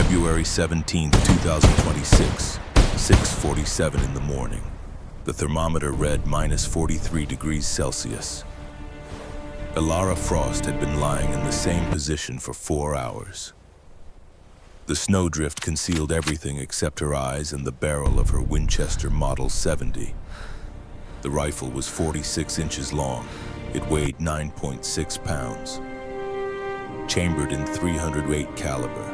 February 17th, 2026, 6:47 in the morning. The thermometer read minus 43 degrees Celsius. Elara Frost had been lying in the same position for 4 hours. The snowdrift concealed everything except her eyes and the barrel of her Winchester Model 70. The rifle was 46 inches long. It weighed 9.6 pounds. Chambered in .308 caliber,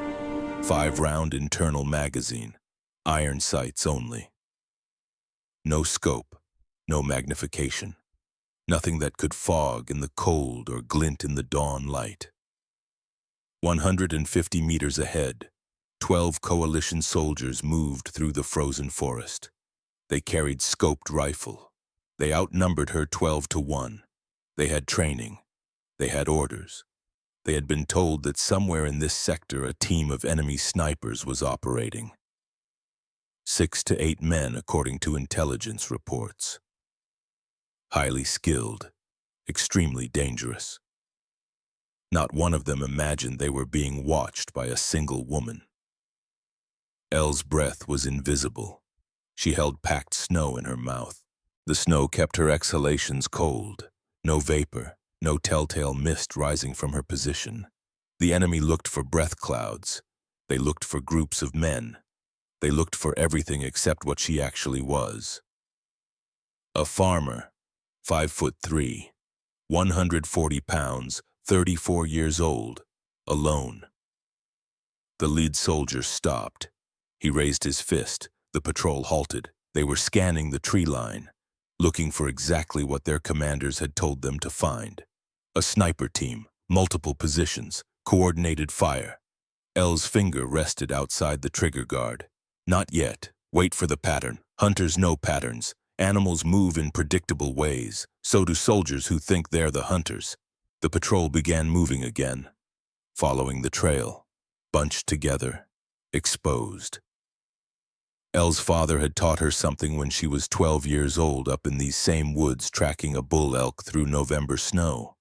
5-round internal magazine, iron sights only. No scope, no magnification, nothing that could fog in the cold or glint in the dawn light. 150 meters ahead, 12 coalition soldiers moved through the frozen forest. They carried scoped rifle. They outnumbered her 12-1. They had training. They had orders. They had been told that somewhere in this sector a team of enemy snipers was operating. 6 to 8 men, according to intelligence reports. Highly skilled, extremely dangerous. Not one of them imagined they were being watched by a single woman. Elle's breath was invisible. She held packed snow in her mouth. The snow kept her exhalations cold. No vapor, no telltale mist rising from her position. The enemy looked for breath clouds. They looked for groups of men. They looked for everything except what she actually was. A farmer, 5'3", 140 pounds, 34 years old, alone. The lead soldier stopped. He raised his fist. The patrol halted. They were scanning the tree line, looking for exactly what their commanders had told them to find. A sniper team, multiple positions, coordinated fire. Elle's finger rested outside the trigger guard. Not yet. Wait for the pattern. Hunters know patterns. Animals move in predictable ways. So do soldiers who think they're the hunters. The patrol began moving again, following the trail, bunched together, exposed. Elle's father had taught her something when she was 12 years old up in these same woods tracking a bull elk through November snow.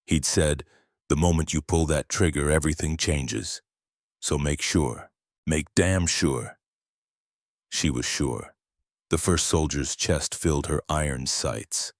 He'd said, the moment you pull that trigger, everything changes. So make sure. Make damn sure. She was sure. The first soldier's chest filled her iron sights.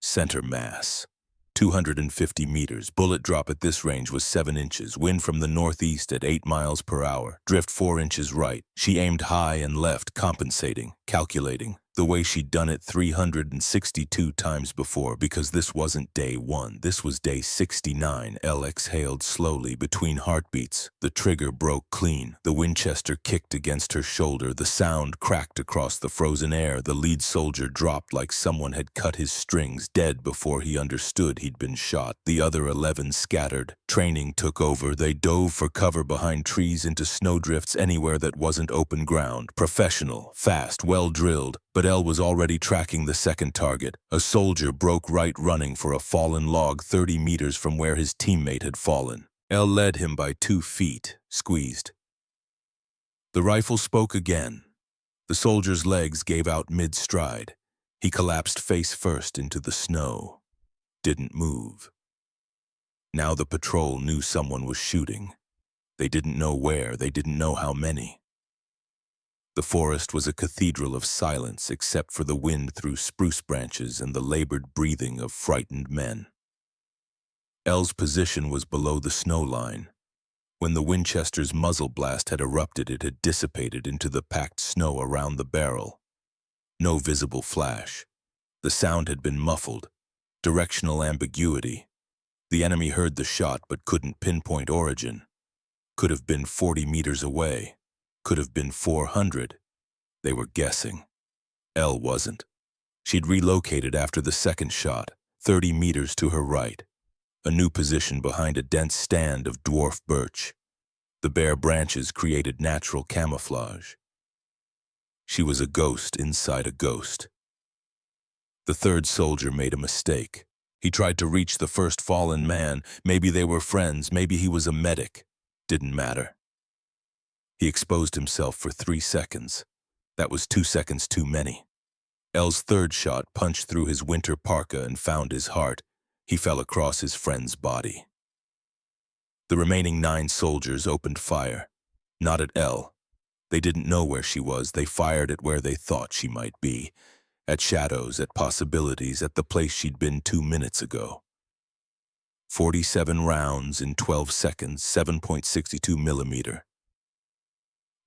Center mass. 250 meters. Bullet drop at this range was 7 inches. Wind from the northeast at 8 miles per hour. Drift 4 inches right. She aimed high and left, compensating, calculating, the way she'd done it 362 times before, because this wasn't day 1. This was day 69. Elle exhaled slowly between heartbeats. The trigger broke clean. The Winchester kicked against her shoulder. The sound cracked across the frozen air. The lead soldier dropped like someone had cut his strings, dead before he understood he'd been shot. The other 11 scattered. Training took over. They dove for cover behind trees into snowdrifts anywhere that wasn't open ground. Professional, fast, well-drilled. But Elle was already tracking the second target. A soldier broke right running for a fallen log 30 meters from where his teammate had fallen. Elle led him by 2 feet, squeezed. The rifle spoke again. The soldier's legs gave out mid-stride. He collapsed face first into the snow. Didn't move. Now the patrol knew someone was shooting. They didn't know where, they didn't know how many. The forest was a cathedral of silence except for the wind through spruce branches and the labored breathing of frightened men. Elle's position was below the snow line. When the Winchester's muzzle blast had erupted, it had dissipated into the packed snow around the barrel. No visible flash. The sound had been muffled. Directional ambiguity. The enemy heard the shot but couldn't pinpoint origin. Could have been 40 meters away. Could have been 400. They were guessing. Elle wasn't. She'd relocated after the second shot, 30 meters to her right. A new position behind a dense stand of dwarf birch. The bare branches created natural camouflage. She was a ghost inside a ghost. The third soldier made a mistake. He tried to reach the first fallen man. Maybe they were friends, maybe he was a medic. Didn't matter. He exposed himself for 3 seconds. That was 2 seconds too many. Elle's third shot punched through his winter parka and found his heart. He fell across his friend's body. The remaining 9 soldiers opened fire. Not at L. They didn't know where she was. They fired at where they thought she might be. At shadows, at possibilities, at the place she'd been 2 minutes ago. 47 rounds in 12 seconds, 7.62 millimeter.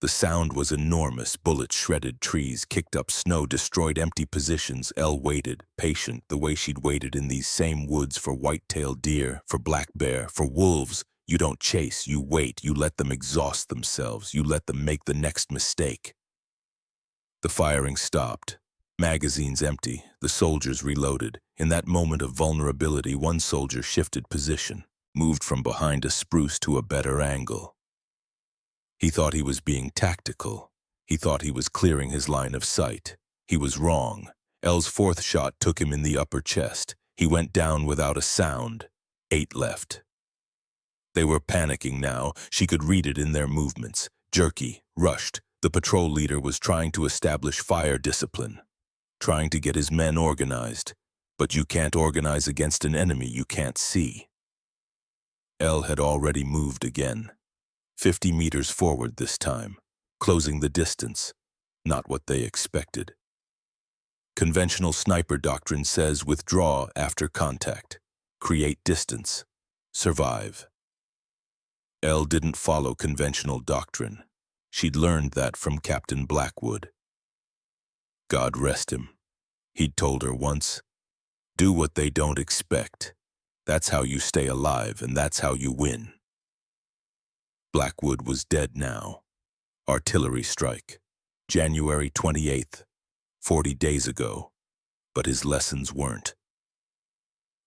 The sound was enormous. Bullets shredded trees, kicked up snow, destroyed empty positions. Elle waited, patient, the way she'd waited in these same woods for white-tailed deer, for black bear, for wolves. You don't chase, you wait, you let them exhaust themselves, you let them make the next mistake. The firing stopped. Magazines empty, the soldiers reloaded. In that moment of vulnerability, one soldier shifted position, moved from behind a spruce to a better angle. He thought he was being tactical. He thought he was clearing his line of sight. He was wrong. Elle's fourth shot took him in the upper chest. He went down without a sound. 8 left. They were panicking now. She could read it in their movements. Jerky, rushed. The patrol leader was trying to establish fire discipline, trying to get his men organized. But you can't organize against an enemy you can't see. Elle had already moved again. 50 meters forward this time, closing the distance. Not what they expected. Conventional sniper doctrine says withdraw after contact, create distance, survive. Elle didn't follow conventional doctrine. She'd learned that from Captain Blackwood. God rest him. He'd told her once, do what they don't expect. That's how you stay alive, and that's how you win. Blackwood was dead now. Artillery strike. January 28th, 40 days ago. But his lessons weren't.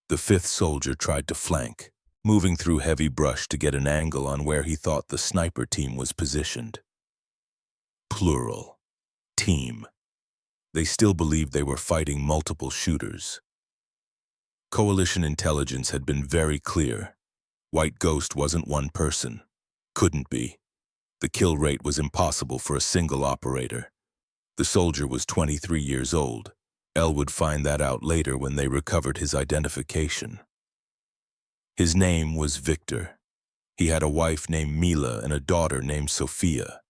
The 5th soldier tried to flank, moving through heavy brush to get an angle on where he thought the sniper team was positioned. Plural. Team. They still believed they were fighting multiple shooters. Coalition intelligence had been very clear. White Ghost wasn't one person. Couldn't be. The kill rate was impossible for a single operator. The soldier was 23 years old. Elle would find that out later when they recovered his identification. His name was Victor. He had a wife named Mila and a daughter named Sophia.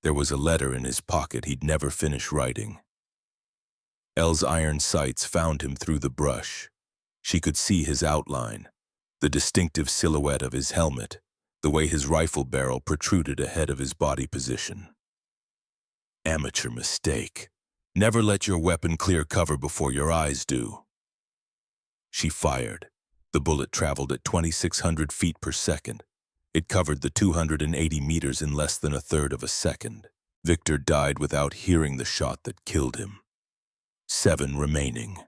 There was a letter in his pocket he'd never finish writing. Elle's iron sights found him through the brush. She could see his outline, the distinctive silhouette of his helmet, the way his rifle barrel protruded ahead of his body position. Amateur mistake. Never let your weapon clear cover before your eyes do. She fired. The bullet traveled at 2,600 feet per second. It covered the 280 meters in less than a third of a second. Victor died without hearing the shot that killed him. 7 remaining.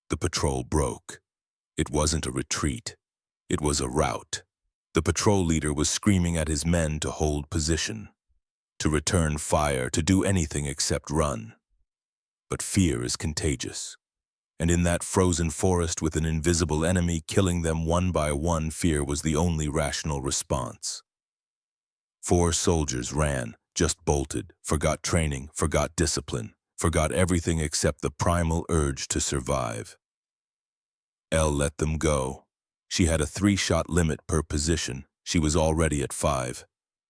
The patrol broke. It wasn't a retreat. It was a rout. The patrol leader was screaming at his men to hold position, to return fire, to do anything except run. But fear is contagious. And in that frozen forest with an invisible enemy killing them one by one, fear was the only rational response. 4 soldiers ran, just bolted, forgot training, forgot discipline, forgot everything except the primal urge to survive. Elle let them go. She had a 3-shot limit per position. She was already at 5.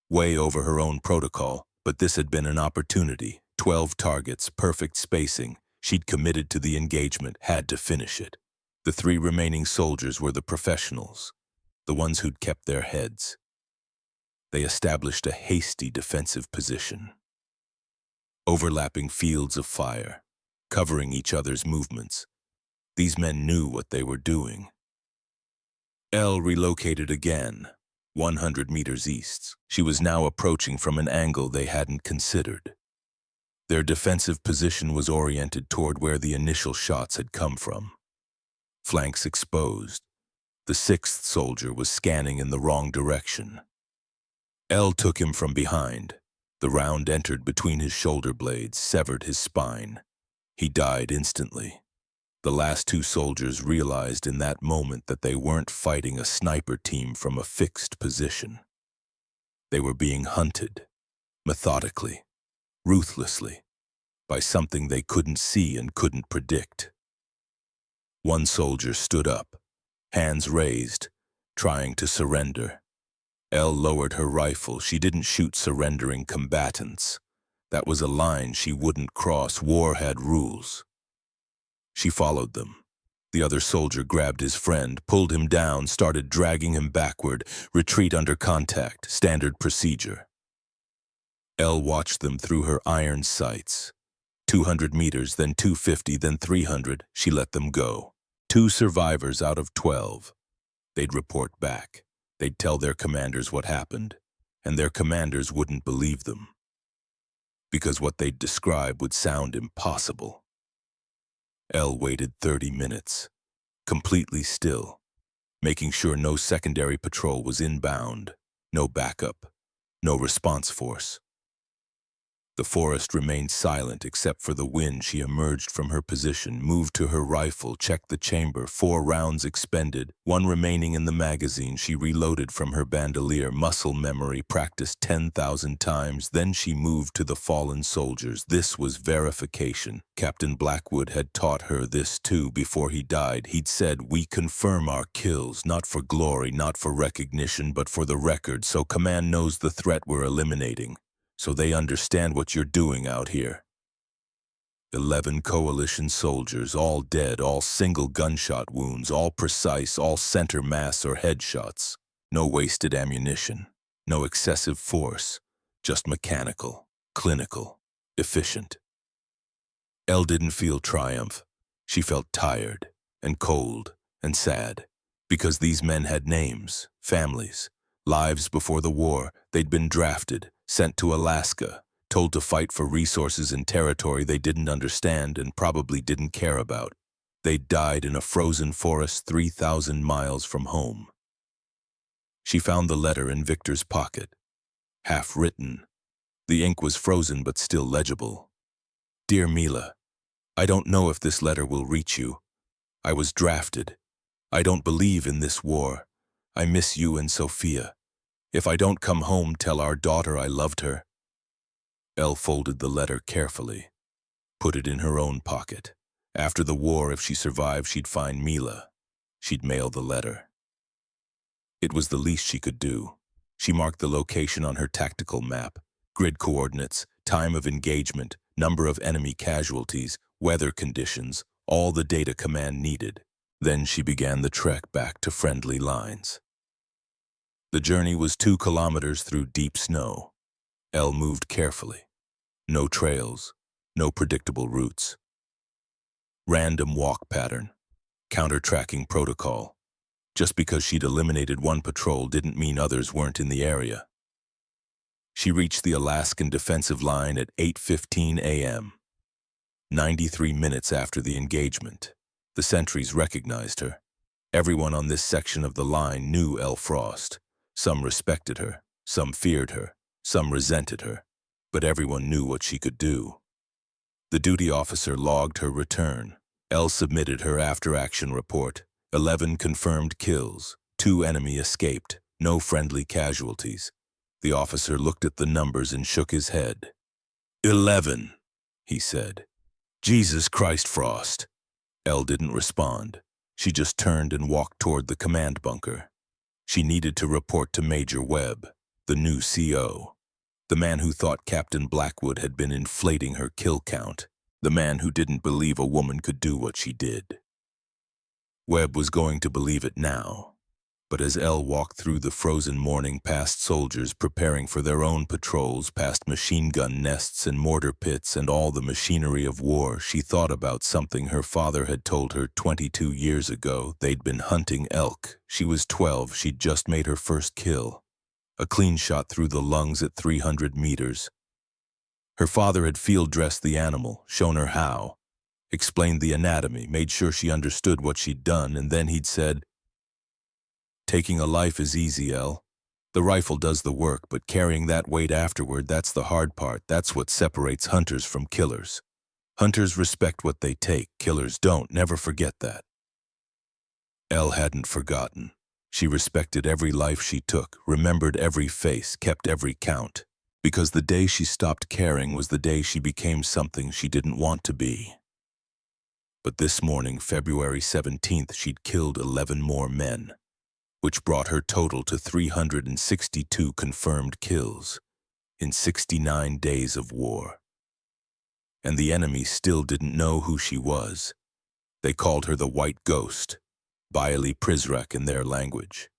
Way over her own protocol, but this had been an opportunity. 12 targets, perfect spacing. She'd committed to the engagement, had to finish it. The 3 remaining soldiers were the professionals, the ones who'd kept their heads. They established a hasty defensive position. Overlapping fields of fire, covering each other's movements. These men knew what they were doing. Elle relocated again, 100 meters east. She was now approaching from an angle they hadn't considered. Their defensive position was oriented toward where the initial shots had come from. Flanks exposed. The 6th soldier was scanning in the wrong direction. Elle took him from behind. The round entered between his shoulder blades, severed his spine. He died instantly. The last 2 soldiers realized in that moment that they weren't fighting a sniper team from a fixed position. They were being hunted, methodically, ruthlessly, by something they couldn't see and couldn't predict. One soldier stood up, hands raised, trying to surrender. Elle lowered her rifle. She didn't shoot surrendering combatants. That was a line she wouldn't cross. War had rules. She followed them. The other soldier grabbed his friend, pulled him down, started dragging him backward. Retreat under contact, standard procedure. Elle watched them through her iron sights. 200 meters, then 250, then 300. She let them go. 2 survivors out of 12. They'd report back. They'd tell their commanders what happened, and their commanders wouldn't believe them, because what they'd describe would sound impossible. Elle waited 30 minutes, completely still, making sure no secondary patrol was inbound, no backup, no response force. The forest remained silent except for the wind. She emerged from her position, moved to her rifle, checked the chamber. 4 rounds expended, 1 remaining in the magazine. She reloaded from her bandolier. Muscle memory, practiced 10,000 times. Then she moved to the fallen soldiers. This was verification. Captain Blackwood had taught her this too before he died. He'd said, "We confirm our kills, not for glory, not for recognition, but for the record, so command knows the threat we're eliminating. So they understand what you're doing out here." 11 coalition soldiers, all dead, all single gunshot wounds, all precise, all center mass or headshots. No wasted ammunition, no excessive force, just mechanical, clinical, efficient. Elle didn't feel triumph. She felt tired and cold and sad, because these men had names, families, lives before the war. They'd been drafted, sent to Alaska, told to fight for resources and territory they didn't understand and probably didn't care about. They died in a frozen forest 3,000 miles from home. She found the letter in Victor's pocket, half written. The ink was frozen but still legible. "Dear Mila, I don't know if this letter will reach you. I was drafted. I don't believe in this war. I miss you and Sophia. If I don't come home, tell our daughter I loved her." Elle folded the letter carefully, put it in her own pocket. After the war, if she survived, she'd find Mila. She'd mail the letter. It was the least she could do. She marked the location on her tactical map, grid coordinates, time of engagement, number of enemy casualties, weather conditions, all the data command needed. Then she began the trek back to friendly lines. The journey was 2 kilometers through deep snow. Elle moved carefully. No trails, no predictable routes. Random walk pattern, counter-tracking protocol. Just because she'd eliminated one patrol didn't mean others weren't in the area. She reached the Alaskan defensive line at 8:15 a.m., 93 minutes after the engagement. The sentries recognized her. Everyone on this section of the line knew Elle Frost. Some respected her, some feared her, some resented her, but everyone knew what she could do. The duty officer logged her return. Elle submitted her after-action report. 11 confirmed kills, 2 enemy escaped, no friendly casualties. The officer looked at the numbers and shook his head. 11, he said. "Jesus Christ, Frost." Elle didn't respond. She just turned and walked toward the command bunker. She needed to report to Major Webb, the new CO, the man who thought Captain Blackwood had been inflating her kill count, the man who didn't believe a woman could do what she did. Webb was going to believe it now. But as Elle walked through the frozen morning past soldiers preparing for their own patrols, past machine gun nests and mortar pits and all the machinery of war, she thought about something her father had told her 22 years ago. They'd been hunting elk. She was 12. She'd just made her first kill. A clean shot through the lungs at 300 meters. Her father had field-dressed the animal, shown her how, explained the anatomy, made sure she understood what she'd done, and then he'd said, "Taking a life is easy, Elle. The rifle does the work, but carrying that weight afterward, that's the hard part. That's what separates hunters from killers. Hunters respect what they take, killers don't. Never forget that." Elle hadn't forgotten. She respected every life she took, remembered every face, kept every count. Because the day she stopped caring was the day she became something she didn't want to be. But this morning, February 17th, she'd killed 11 more men. which brought her total to 362 confirmed kills in 69 days of war. And the enemy still didn't know who she was. They called her the White Ghost, Bailey Prizrak in their language.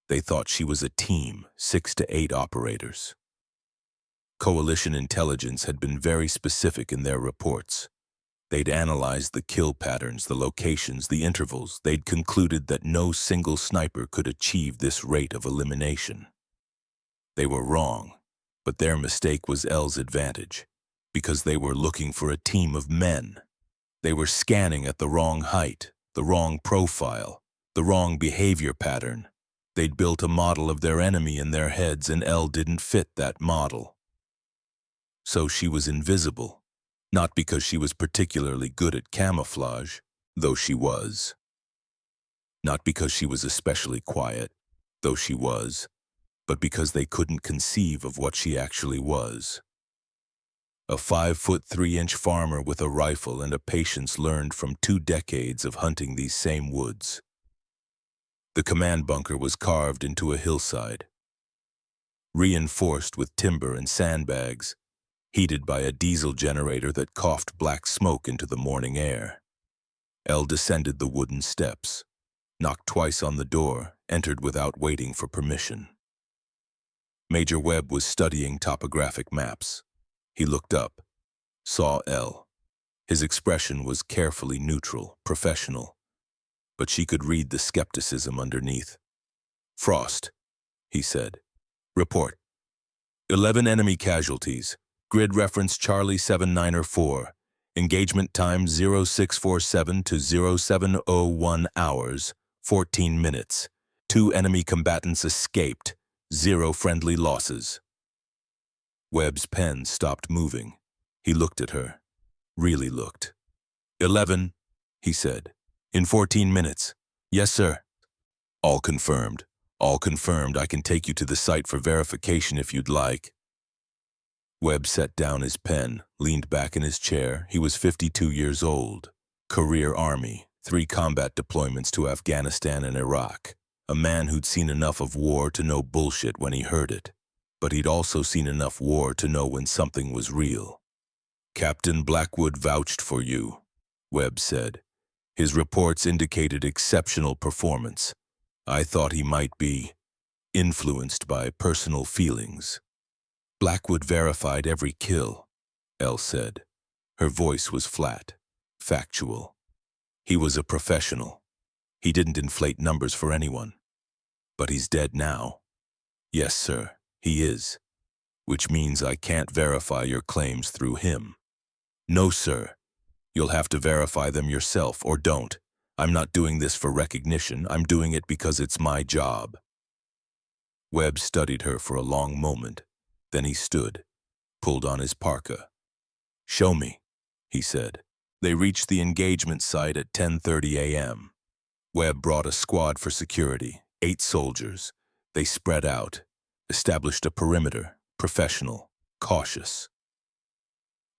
They thought she was a team, 6 to 8 operators. Coalition intelligence had been very specific in their reports. They'd analyzed the kill patterns, the locations, the intervals. They'd concluded that no single sniper could achieve this rate of elimination. They were wrong, but their mistake was L's advantage, because they were looking for a team of men. They were scanning at the wrong height, the wrong profile, the wrong behavior pattern. They'd built a model of their enemy in their heads, and L didn't fit that model. So she was invisible, not because she was particularly good at camouflage, though she was. Not because she was especially quiet, though she was, but because they couldn't conceive of what she actually was. A 5'3" farmer with a rifle and a patience learned from 2 decades of hunting these same woods. The command bunker was carved into a hillside, reinforced with timber and sandbags, heated by a diesel generator that coughed black smoke into the morning air. L descended the wooden steps, knocked twice on the door, entered without waiting for permission. Major Webb was studying topographic maps. He looked up, saw L. His expression was carefully neutral, professional, but she could read the skepticism underneath. "Frost," he said. "Report. 11 enemy casualties. Grid reference Charlie 7904. Engagement time 0647 to 0701 hours, 14 minutes. 2 enemy combatants escaped. 0 friendly losses." Webb's pen stopped moving. He looked at her. Really looked. 11, he said. "In 14 minutes. Yes, sir." "All confirmed. All confirmed. I can take you to the site for verification if you'd like." Webb set down his pen, leaned back in his chair. He was 52 years old. Career Army, 3 combat deployments to Afghanistan and Iraq. A man who'd seen enough of war to know bullshit when he heard it. But he'd also seen enough war to know when something was real. "Captain Blackwood vouched for you," Webb said. "His reports indicated exceptional performance. I thought he might be influenced by personal feelings." "Blackwood verified every kill," Elle said. Her voice was flat, factual. "He was a professional. He didn't inflate numbers for anyone. But he's dead now." "Yes, sir, he is. Which means I can't verify your claims through him." "No, sir. You'll have to verify them yourself, or don't. I'm not doing this for recognition. I'm doing it because it's my job." Webb studied her for a long moment. Then he stood, pulled on his parka. "Show me," he said. They reached the engagement site at 10:30 a.m. Webb brought a squad for security, 8 soldiers. They spread out, established a perimeter, professional, cautious.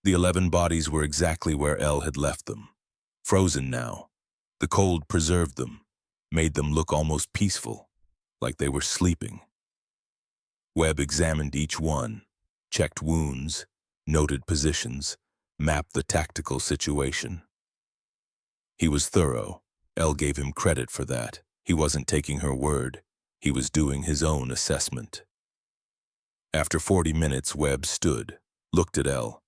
The 11 bodies were exactly where Elle had left them. Frozen now. The cold preserved them, made them look almost peaceful, like they were sleeping. Webb examined each one, checked wounds, noted positions, mapped the tactical situation. He was thorough. Elle gave him credit for that. He wasn't taking her word. He was doing his own assessment. After 40 minutes, Webb stood, looked at Elle.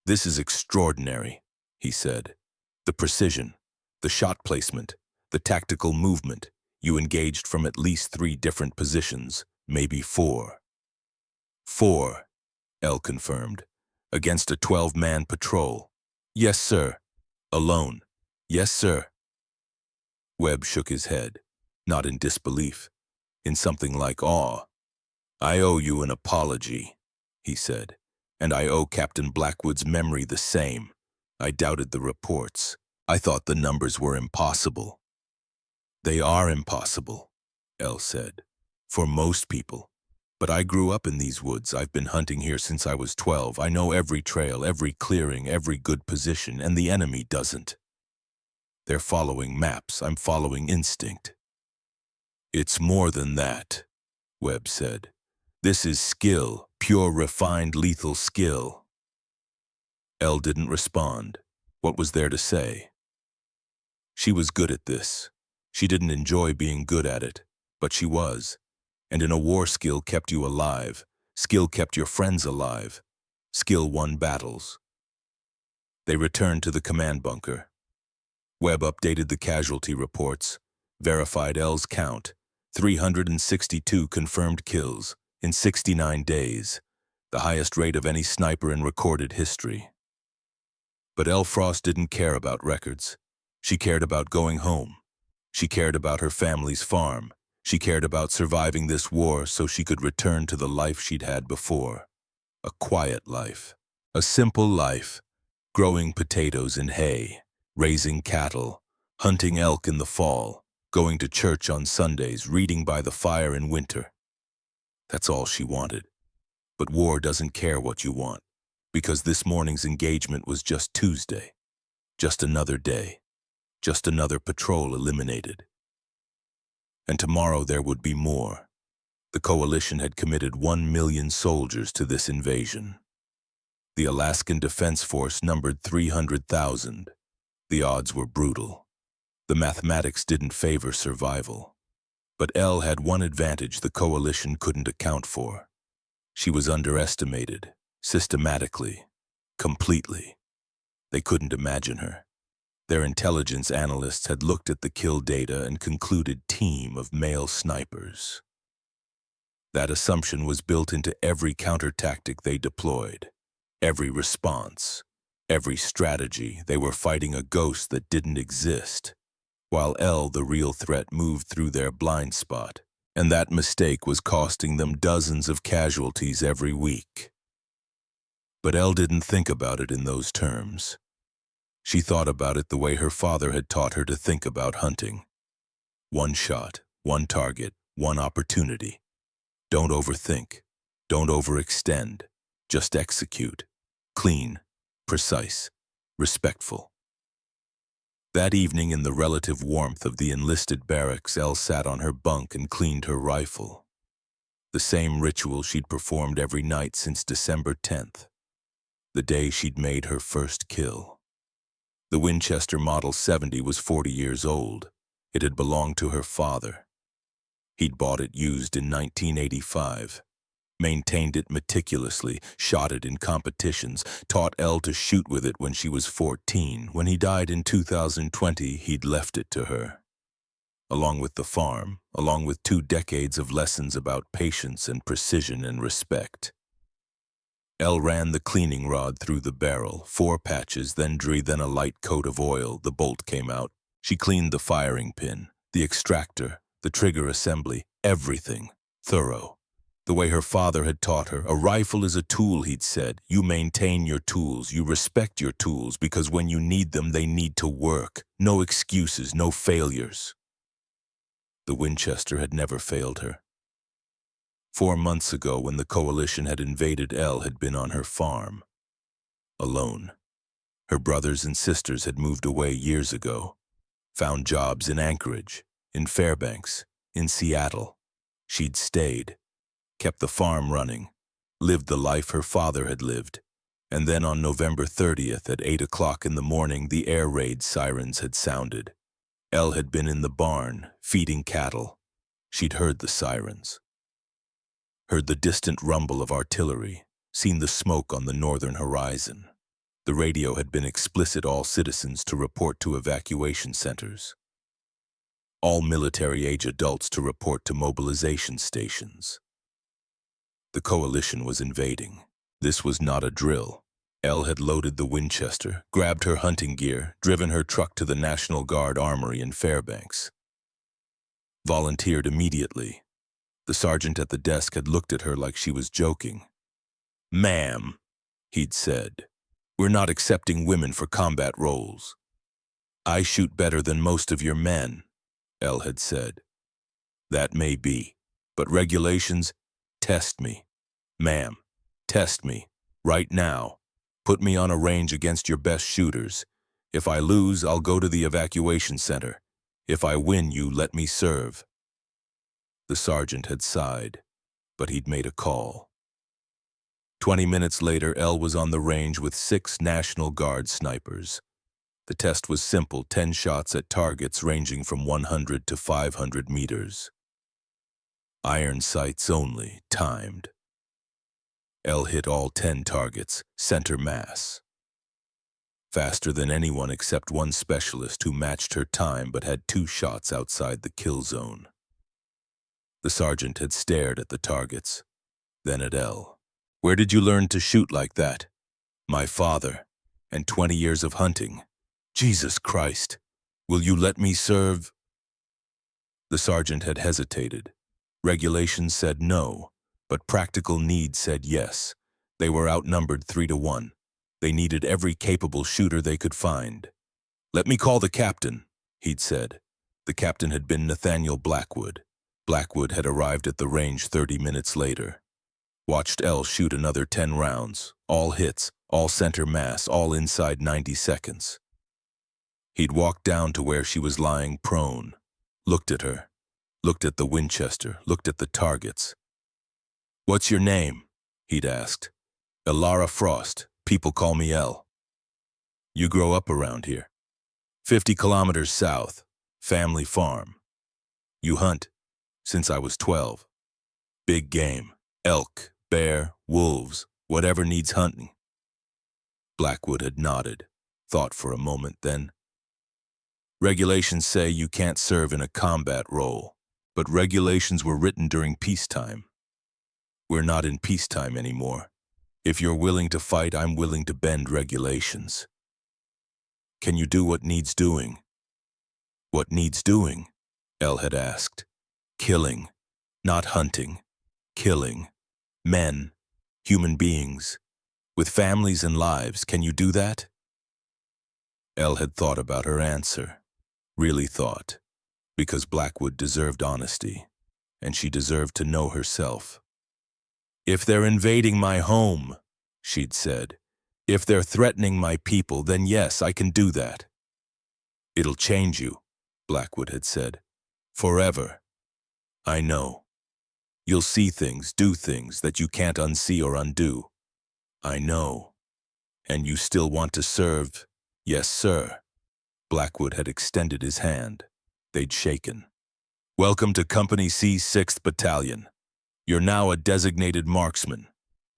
"This is extraordinary," he said. "The precision, the shot placement, the tactical movement. You engaged from at least 3 different positions, maybe 4. 4, Elle confirmed. "Against a 12-man patrol." "Yes, sir." "Alone." "Yes, sir." Webb shook his head, not in disbelief, in something like awe. "I owe you an apology," he said, "and I owe Captain Blackwood's memory the same. I doubted the reports. I thought the numbers were impossible." "They are impossible," Elle said, "for most people. But I grew up in these woods. I've been hunting here since I was 12. I know every trail, every clearing, every good position, and the enemy doesn't. They're following maps. I'm following instinct." It's more than that, Webb said. This is skill, pure refined lethal skill. Elle didn't respond. What was there to say? She was good at this. She didn't enjoy being good at it, but she was. And in a war, skill kept you alive. Skill kept your friends alive. Skill won battles. They returned to the command bunker. Webb updated the casualty reports, verified Elle's count, 362 confirmed kills in 69 days, the highest rate of any sniper in recorded history. But Elle Frost didn't care about records. She cared about going home. She cared about her family's farm. She cared about surviving this war so she could return to the life she'd had before. A quiet life. A simple life. Growing potatoes and hay. Raising cattle. Hunting elk in the fall. Going to church on Sundays. Reading by the fire in winter. That's all she wanted. But war doesn't care what you want. Because this morning's engagement was just Tuesday. Just another day. Just another patrol eliminated. And tomorrow there would be more. The coalition had committed 1 million soldiers to this invasion. The Alaskan Defense Force numbered 300,000. The odds were brutal. The mathematics didn't favor survival. But Elle had one advantage the coalition couldn't account for. She was underestimated, systematically, completely. They couldn't imagine her. Their intelligence analysts had looked at the kill data and concluded team of male snipers. That assumption was built into every counter-tactic they deployed, every response, every strategy. They were fighting a ghost that didn't exist, while Elle, the real threat, moved through their blind spot, and that mistake was costing them dozens of casualties every week. But Elle didn't think about it in those terms. She thought about it the way her father had taught her to think about hunting. One shot, one target, one opportunity. Don't overthink. Don't overextend. Just execute. Clean, precise, respectful. That evening, in the relative warmth of the enlisted barracks, Elle sat on her bunk and cleaned her rifle. The same ritual she'd performed every night since December 10th, the day she'd made her first kill. The Winchester Model 70 was 40 years old. It had belonged to her father. He'd bought it used in 1985, maintained it meticulously, shot it in competitions, taught Elle to shoot with it when she was 14. When he died in 2020, he'd left it to her. Along with the farm, along with 2 decades of lessons about patience and precision and respect. Elle ran the cleaning rod through the barrel, 4 patches, then a light coat of oil. The bolt came out. She cleaned the firing pin, the extractor, the trigger assembly, everything, thorough. The way her father had taught her. A rifle is a tool, he'd said. You maintain your tools, you respect your tools, because when you need them, they need to work. No excuses, no failures. The Winchester had never failed her. 4 months ago, when the coalition had invaded, Elle had been on her farm, alone. Her brothers and sisters had moved away years ago, found jobs in Anchorage, in Fairbanks, in Seattle. She'd stayed, kept the farm running, lived the life her father had lived. And then on November 30th at 8 o'clock in the morning, the air raid sirens had sounded. Elle had been in the barn, feeding cattle. She'd heard the sirens. Heard the distant rumble of artillery, seen the smoke on the northern horizon. The radio had been explicit: all citizens to report to evacuation centers. All military-age adults to report to mobilization stations. The coalition was invading. This was not a drill. Elle had loaded the Winchester, grabbed her hunting gear, driven her truck to the National Guard Armory in Fairbanks. Volunteered immediately. The sergeant at the desk had looked at her like she was joking. "Ma'am," he'd said, "we're not accepting women for combat roles." "I shoot better than most of your men," Elle had said. "That may be, but regulations, test me. Ma'am, test me, right now. Put me on a range against your best shooters. If I lose, I'll go to the evacuation center. If I win, you let me serve." The sergeant had sighed, but he'd made a call. 20 minutes later, Elle was on the range with 6 National Guard snipers. The test was simple, 10 shots at targets ranging from 100 to 500 meters. Iron sights only, timed. Elle hit all 10 targets, center mass. Faster than anyone except one specialist who matched her time but had 2 shots outside the kill zone. The sergeant had stared at the targets, then at Elle. "Where did you learn to shoot like that?" "My father, and 20 years of hunting." "Jesus Christ, will you let me serve?" The sergeant had hesitated. Regulations said no, but practical need said yes. They were outnumbered 3-1. They needed every capable shooter they could find. "Let me call the captain," he'd said. The captain had been Nathaniel Blackwood. Blackwood had arrived at the range 30 minutes later. Watched Elle shoot another 10 rounds, all hits, all center mass, all inside 90 seconds. He'd walked down to where she was lying prone, looked at her, looked at the Winchester, looked at the targets. "What's your name?" he'd asked. "Elara Frost. People call me Elle." "You grow up around here?" 50 kilometers south. Family farm." "You hunt?" "Since I was 12. "Big game. Elk, bear, wolves, whatever needs hunting." Blackwood had nodded, thought for a moment, then, "Regulations say you can't serve in a combat role, but regulations were written during peacetime. We're not in peacetime anymore. If you're willing to fight, I'm willing to bend regulations." "Can you do what needs doing?" "What needs doing?" Elle had asked. "Killing, not hunting. Killing. Men, human beings, with families and lives. Can you do that?" Elle had thought about her answer. Really thought. Because Blackwood deserved honesty, and she deserved to know herself. "If they're invading my home," she'd said, "if they're threatening my people, then yes, I can do that." "It'll change you," Blackwood had said. "Forever." "I know. You'll see things, do things that you can't unsee or undo." "I know. And you still want to serve?" "Yes, sir." Blackwood had extended his hand. They'd shaken. "Welcome to Company C, 6th Battalion. You're now a designated marksman.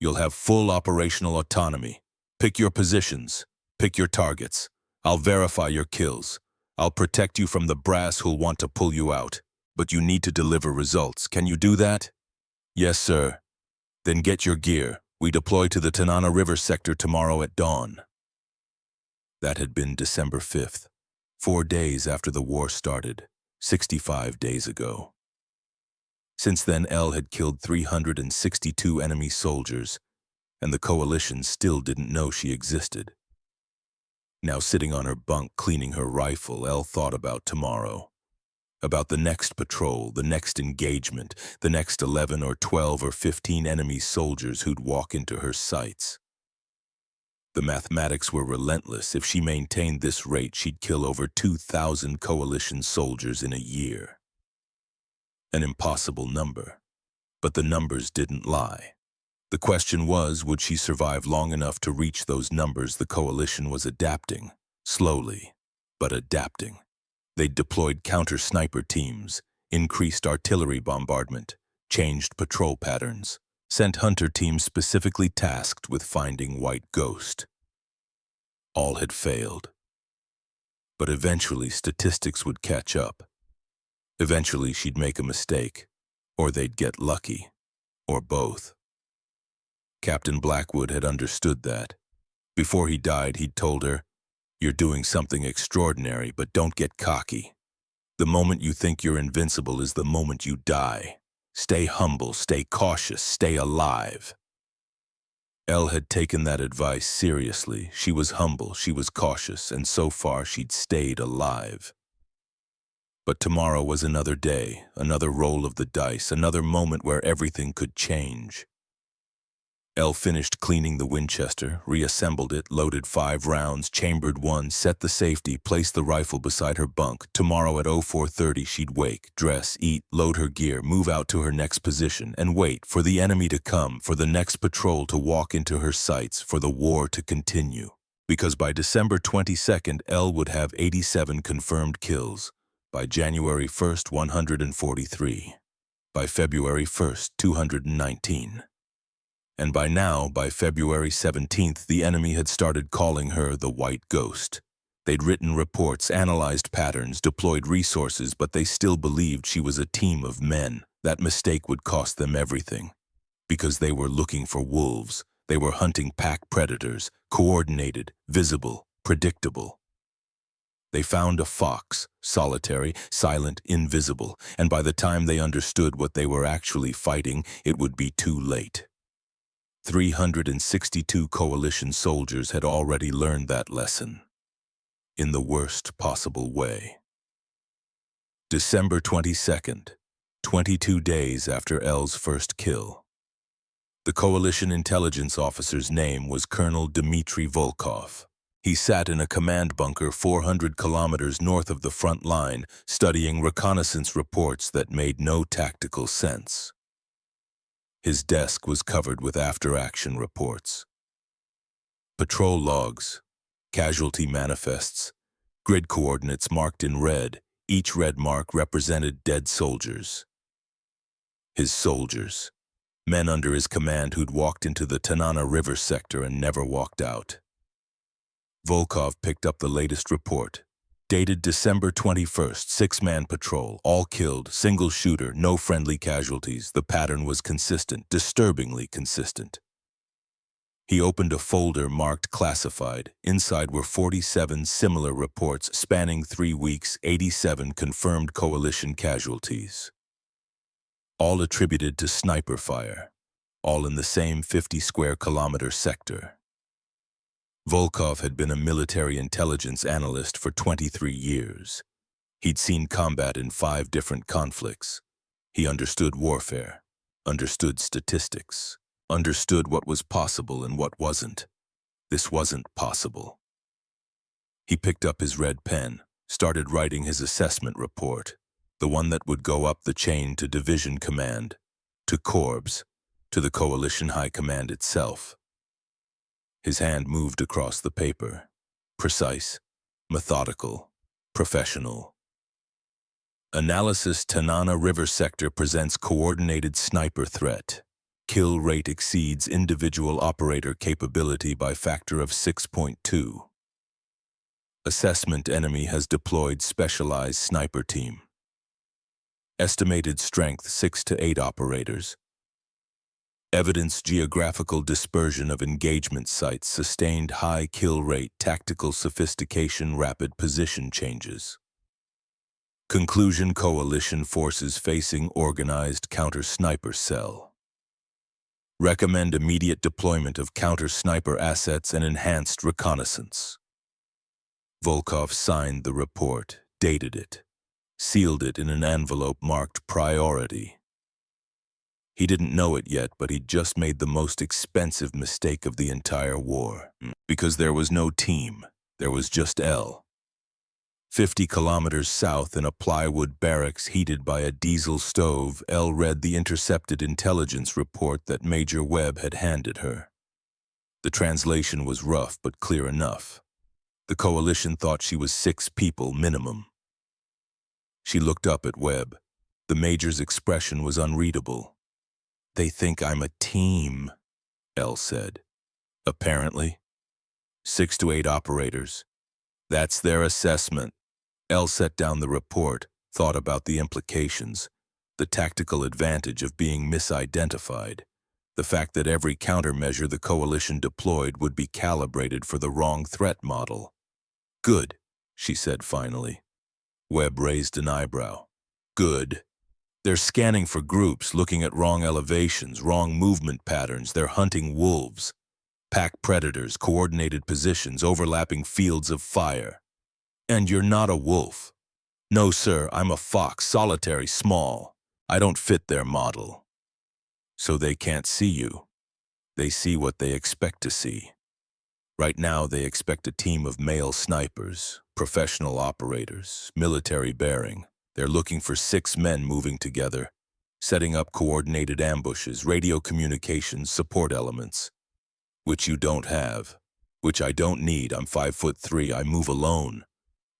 You'll have full operational autonomy. Pick your positions. Pick your targets. I'll verify your kills. I'll protect you from the brass who'll want to pull you out. But you need to deliver results. Can you do that?" "Yes, sir." "Then get your gear. We deploy to the Tanana River sector tomorrow at dawn." That had been December 5th, 4 days after the war started, 65 days ago. Since then, Elle had killed 362 enemy soldiers, and the coalition still didn't know she existed. Now sitting on her bunk cleaning her rifle, Elle thought about tomorrow. About the next patrol, the next engagement, the next 11 or 12 or 15 enemy soldiers who'd walk into her sights. The mathematics were relentless. If she maintained this rate, she'd kill over 2,000 coalition soldiers in a year. An impossible number, but the numbers didn't lie. The question was, would she survive long enough to reach those numbers? The coalition was adapting, slowly, but adapting. They'd deployed counter-sniper teams, increased artillery bombardment, changed patrol patterns, sent hunter teams specifically tasked with finding White Ghost. All had failed. But eventually statistics would catch up. Eventually she'd make a mistake, or they'd get lucky, or both. Captain Blackwood had understood that. Before he died, he'd told her, "You're doing something extraordinary, but don't get cocky. The moment you think you're invincible is the moment you die. Stay humble, stay cautious, stay alive." Elle had taken that advice seriously. She was humble, she was cautious, and so far she'd stayed alive. But tomorrow was another day, another roll of the dice, another moment where everything could change. L finished cleaning the Winchester, reassembled it, loaded 5 rounds, chambered 1, set the safety, placed the rifle beside her bunk. Tomorrow at 04:30 she'd wake, dress, eat, load her gear, move out to her next position, and wait for the enemy to come, for the next patrol to walk into her sights, for the war to continue. Because by December 22nd, L would have 87 confirmed kills. By January 1st, 143. By February 1st, 219. And by now, by February 17th, the enemy had started calling her the White Ghost. They'd written reports, analyzed patterns, deployed resources, but they still believed she was a team of men. That mistake would cost them everything. Because they were looking for wolves. They were hunting pack predators, coordinated, visible, predictable. They found a fox, solitary, silent, invisible, and by the time they understood what they were actually fighting, it would be too late. 362 coalition soldiers had already learned that lesson, in the worst possible way. December 22nd, 22 days after L's first kill. The coalition intelligence officer's name was Colonel Dmitry Volkov. He sat in a command bunker 400 kilometers north of the front line, studying reconnaissance reports that made no tactical sense. His desk was covered with after-action reports. Patrol logs, casualty manifests, grid coordinates marked in red. Each red mark represented dead soldiers. His soldiers, men under his command who'd walked into the Tanana River sector and never walked out. Volkov picked up the latest report. Dated December 21st, 6-man patrol, all killed, single shooter, no friendly casualties. The pattern was consistent, disturbingly consistent. He opened a folder marked classified. Inside were 47 similar reports spanning 3 weeks, 87 confirmed coalition casualties. All attributed to sniper fire, all in the same 50-square-kilometer sector. Volkov had been a military intelligence analyst for 23 years. He'd seen combat in 5 different conflicts. He understood warfare, understood statistics, understood what was possible and what wasn't. This wasn't possible. He picked up his red pen, started writing his assessment report, the one that would go up the chain to division command, to corps, to the coalition high command itself. His hand moved across the paper, precise, methodical, professional. Analysis: Tanana River sector presents coordinated sniper threat. Kill rate exceeds individual operator capability by factor of 6.2. Assessment: enemy has deployed specialized sniper team. Estimated strength: 6 to 8 operators. Evidence: geographical dispersion of engagement sites, sustained high kill rate, tactical sophistication, rapid position changes. Conclusion: coalition forces facing organized counter-sniper cell. Recommend immediate deployment of counter-sniper assets and enhanced reconnaissance. Volkov signed the report, dated it, sealed it in an envelope marked priority. He didn't know it yet, but he'd just made the most expensive mistake of the entire war. Because there was no team, there was just L. 50 kilometers south in a plywood barracks heated by a diesel stove, L read the intercepted intelligence report that Major Webb had handed her. The translation was rough but clear enough. The coalition thought she was 6 people minimum. She looked up at Webb. The Major's expression was unreadable. "They think I'm a team," L said. "Apparently. 6 to 8 operators. That's their assessment." L set down the report, thought about the implications, the tactical advantage of being misidentified, the fact that every countermeasure the coalition deployed would be calibrated for the wrong threat model. "Good," she said finally. Webb raised an eyebrow. "Good. They're scanning for groups, looking at wrong elevations, wrong movement patterns. They're hunting wolves, pack predators, coordinated positions, overlapping fields of fire. And you're not a wolf." "No, sir, I'm a fox, solitary, small. I don't fit their model." "So they can't see you. They see what they expect to see. Right now, they expect a team of male snipers, professional operators, military bearing. They're looking for 6 men moving together, setting up coordinated ambushes, radio communications, support elements, which you don't have, which I don't need. I'm 5'3", I move alone.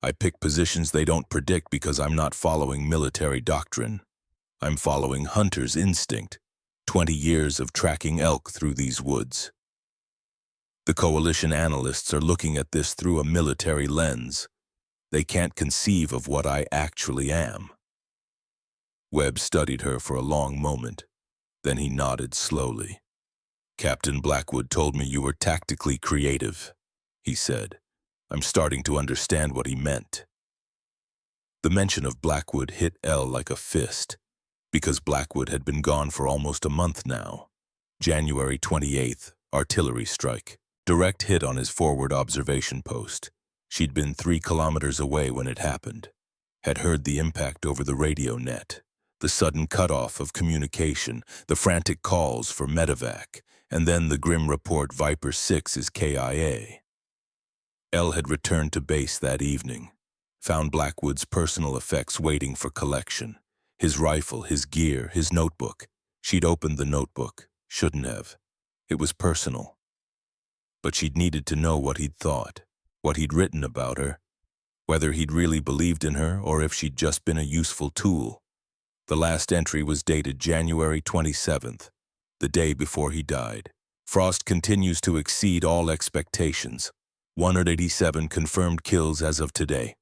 I pick positions they don't predict because I'm not following military doctrine. I'm following hunter's instinct, 20 years of tracking elk through these woods. The coalition analysts are looking at this through a military lens. They can't conceive of what I actually am. Webb studied her for a long moment. Then he nodded slowly. Captain Blackwood told me you were tactically creative, he said. I'm starting to understand what he meant. The mention of Blackwood hit Elle like a fist, because Blackwood had been gone for almost a month now. January 28th, artillery strike. Direct hit on his forward observation post. She'd been 3 kilometers away when it happened. Had heard the impact over the radio net, the sudden cutoff of communication, the frantic calls for medevac, and then the grim report Viper 6 is KIA. Elle had returned to base that evening, found Blackwood's personal effects waiting for collection. His rifle, his gear, his notebook. She'd opened the notebook. Shouldn't have. It was personal. But she'd needed to know what he'd thought, what he'd written about her, whether he'd really believed in her or if she'd just been a useful tool. The last entry was dated January 27th, the day before he died. Frost continues to exceed all expectations. 187 confirmed kills as of today.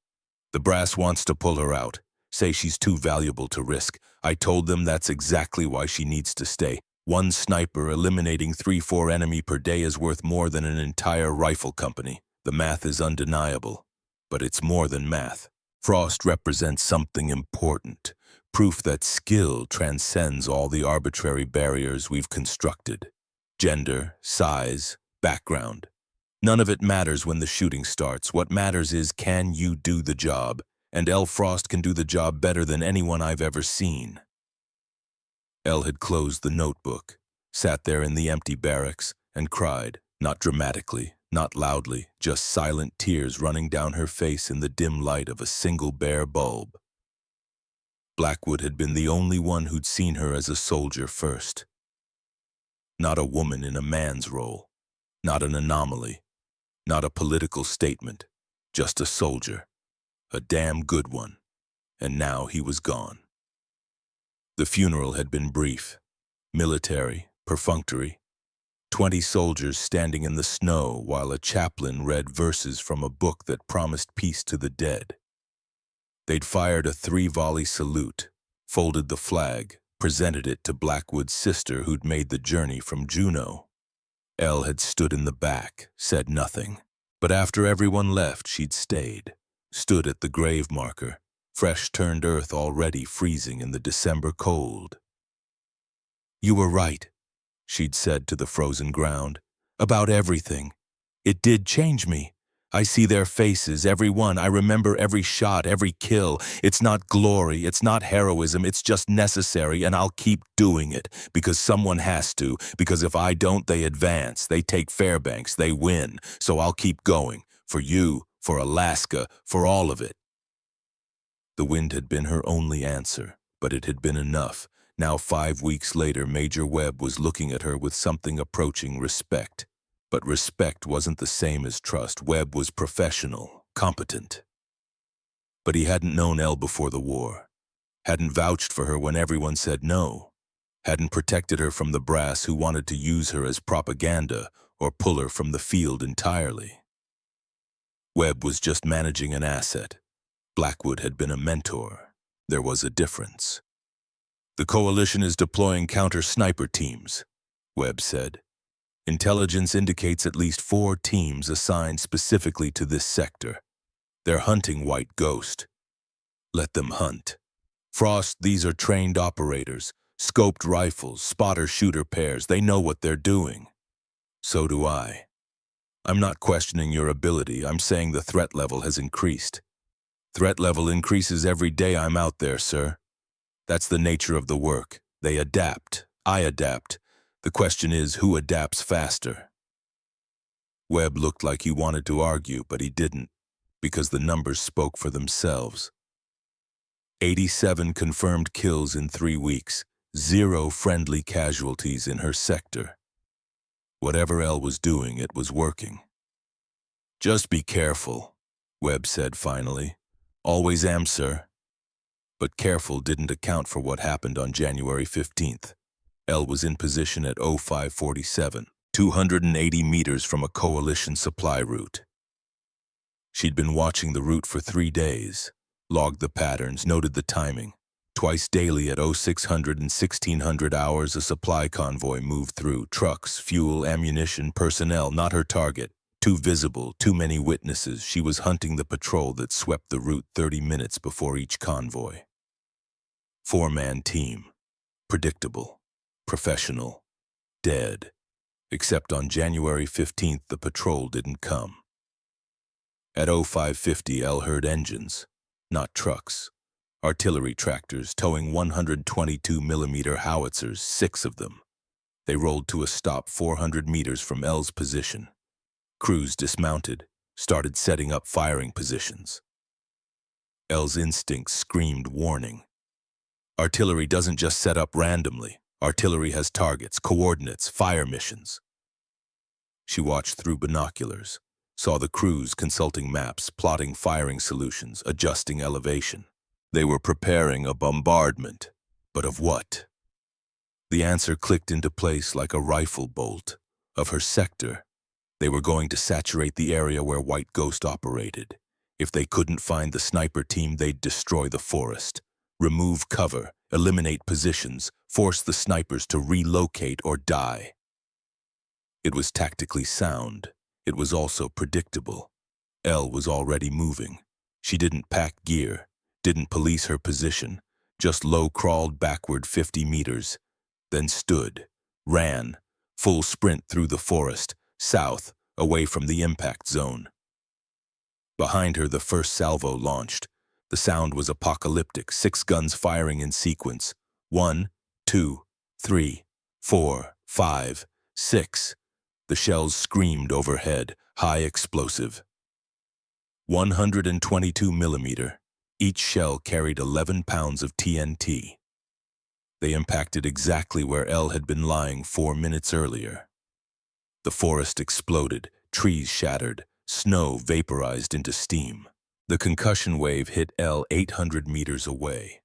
The brass wants to pull her out, say she's too valuable to risk. I told them that's exactly why she needs to stay. 1 sniper eliminating 3-4 enemy per day is worth more than an entire rifle company. The math is undeniable, but it's more than math. Frost represents something important, proof that skill transcends all the arbitrary barriers we've constructed. Gender, size, background. None of it matters when the shooting starts. What matters is, can you do the job? And Elle Frost can do the job better than anyone I've ever seen. Elle had closed the notebook, sat there in the empty barracks, and cried, not dramatically, not loudly, just silent tears running down her face in the dim light of a single bare bulb. Blackwood had been the only one who'd seen her as a soldier first. Not a woman in a man's role, not an anomaly, not a political statement, just a soldier, a damn good one, and now he was gone. The funeral had been brief, military, perfunctory. 20 soldiers standing in the snow while a chaplain read verses from a book that promised peace to the dead. They'd fired a 3-volley salute, folded the flag, presented it to Blackwood's sister who'd made the journey from Juneau. Elle had stood in the back, said nothing. But after everyone left, she'd stayed, stood at the grave marker, fresh-turned earth already freezing in the December cold. You were right, she'd said to the frozen ground, about everything. It did change me. I see their faces, every one. I remember every shot, every kill. It's not glory, it's not heroism, it's just necessary, and I'll keep doing it, because someone has to, because if I don't, they advance, they take Fairbanks, they win. So I'll keep going, for you, for Alaska, for all of it. The wind had been her only answer, but it had been enough. Now 5 weeks later, Major Webb was looking at her with something approaching respect. But respect wasn't the same as trust. Webb was professional, competent. But he hadn't known Elle before the war, hadn't vouched for her when everyone said no, hadn't protected her from the brass who wanted to use her as propaganda or pull her from the field entirely. Webb was just managing an asset. Blackwood had been a mentor. There was a difference. The coalition is deploying counter-sniper teams, Webb said. Intelligence indicates at least 4 teams assigned specifically to this sector. They're hunting White Ghost. Let them hunt. Frost, these are trained operators, scoped rifles, spotter-shooter pairs. They know what they're doing. So do I. I'm not questioning your ability. I'm saying the threat level has increased. Threat level increases every day I'm out there, sir. That's the nature of the work. They adapt. I adapt. The question is, who adapts faster? Webb looked like he wanted to argue, but he didn't, because the numbers spoke for themselves. 87 confirmed kills in 3 weeks, 0 friendly casualties in her sector. Whatever Elle was doing, it was working. Just be careful, Webb said finally. Always am, sir. But careful didn't account for what happened on January 15th. Elle was in position at 0547, 280 meters from a coalition supply route. She'd been watching the route for 3 days, logged the patterns, noted the timing. Twice daily at 0600 and 1600 hours, a supply convoy moved through. Trucks, fuel, ammunition, personnel, not her target. Too visible, too many witnesses. She was hunting the patrol that swept the route 30 minutes before each convoy. 4-man team. Predictable. Professional. Dead. Except on January 15th, the patrol didn't come. At 0550, Elle heard engines, not trucks. Artillery tractors towing 122mm howitzers, 6 of them. They rolled to a stop 400 meters from Elle's position. Crews dismounted, started setting up firing positions. Elle's instincts screamed warning. Artillery doesn't just set up randomly. Artillery has targets, coordinates, fire missions. She watched through binoculars, saw the crews consulting maps, plotting firing solutions, adjusting elevation. They were preparing a bombardment. But of what? The answer clicked into place like a rifle bolt. Of her sector. They were going to saturate the area where White Ghost operated. If they couldn't find the sniper team, they'd destroy the forest. Remove cover, eliminate positions, force the snipers to relocate or die. It was tactically sound. It was also predictable. Elle was already moving. She didn't pack gear, didn't police her position, just low-crawled backward 50 meters, then stood, ran, full sprint through the forest, south, away from the impact zone. Behind her, the first salvo launched. The sound was apocalyptic, 6 guns firing in sequence. 1, 2, 3, 4, 5, 6. The shells screamed overhead, high explosive. 122mm. Each shell carried 11 pounds of TNT. They impacted exactly where Elle had been lying 4 minutes earlier. The forest exploded, trees shattered, snow vaporized into steam. The concussion wave hit Elle 800 meters away,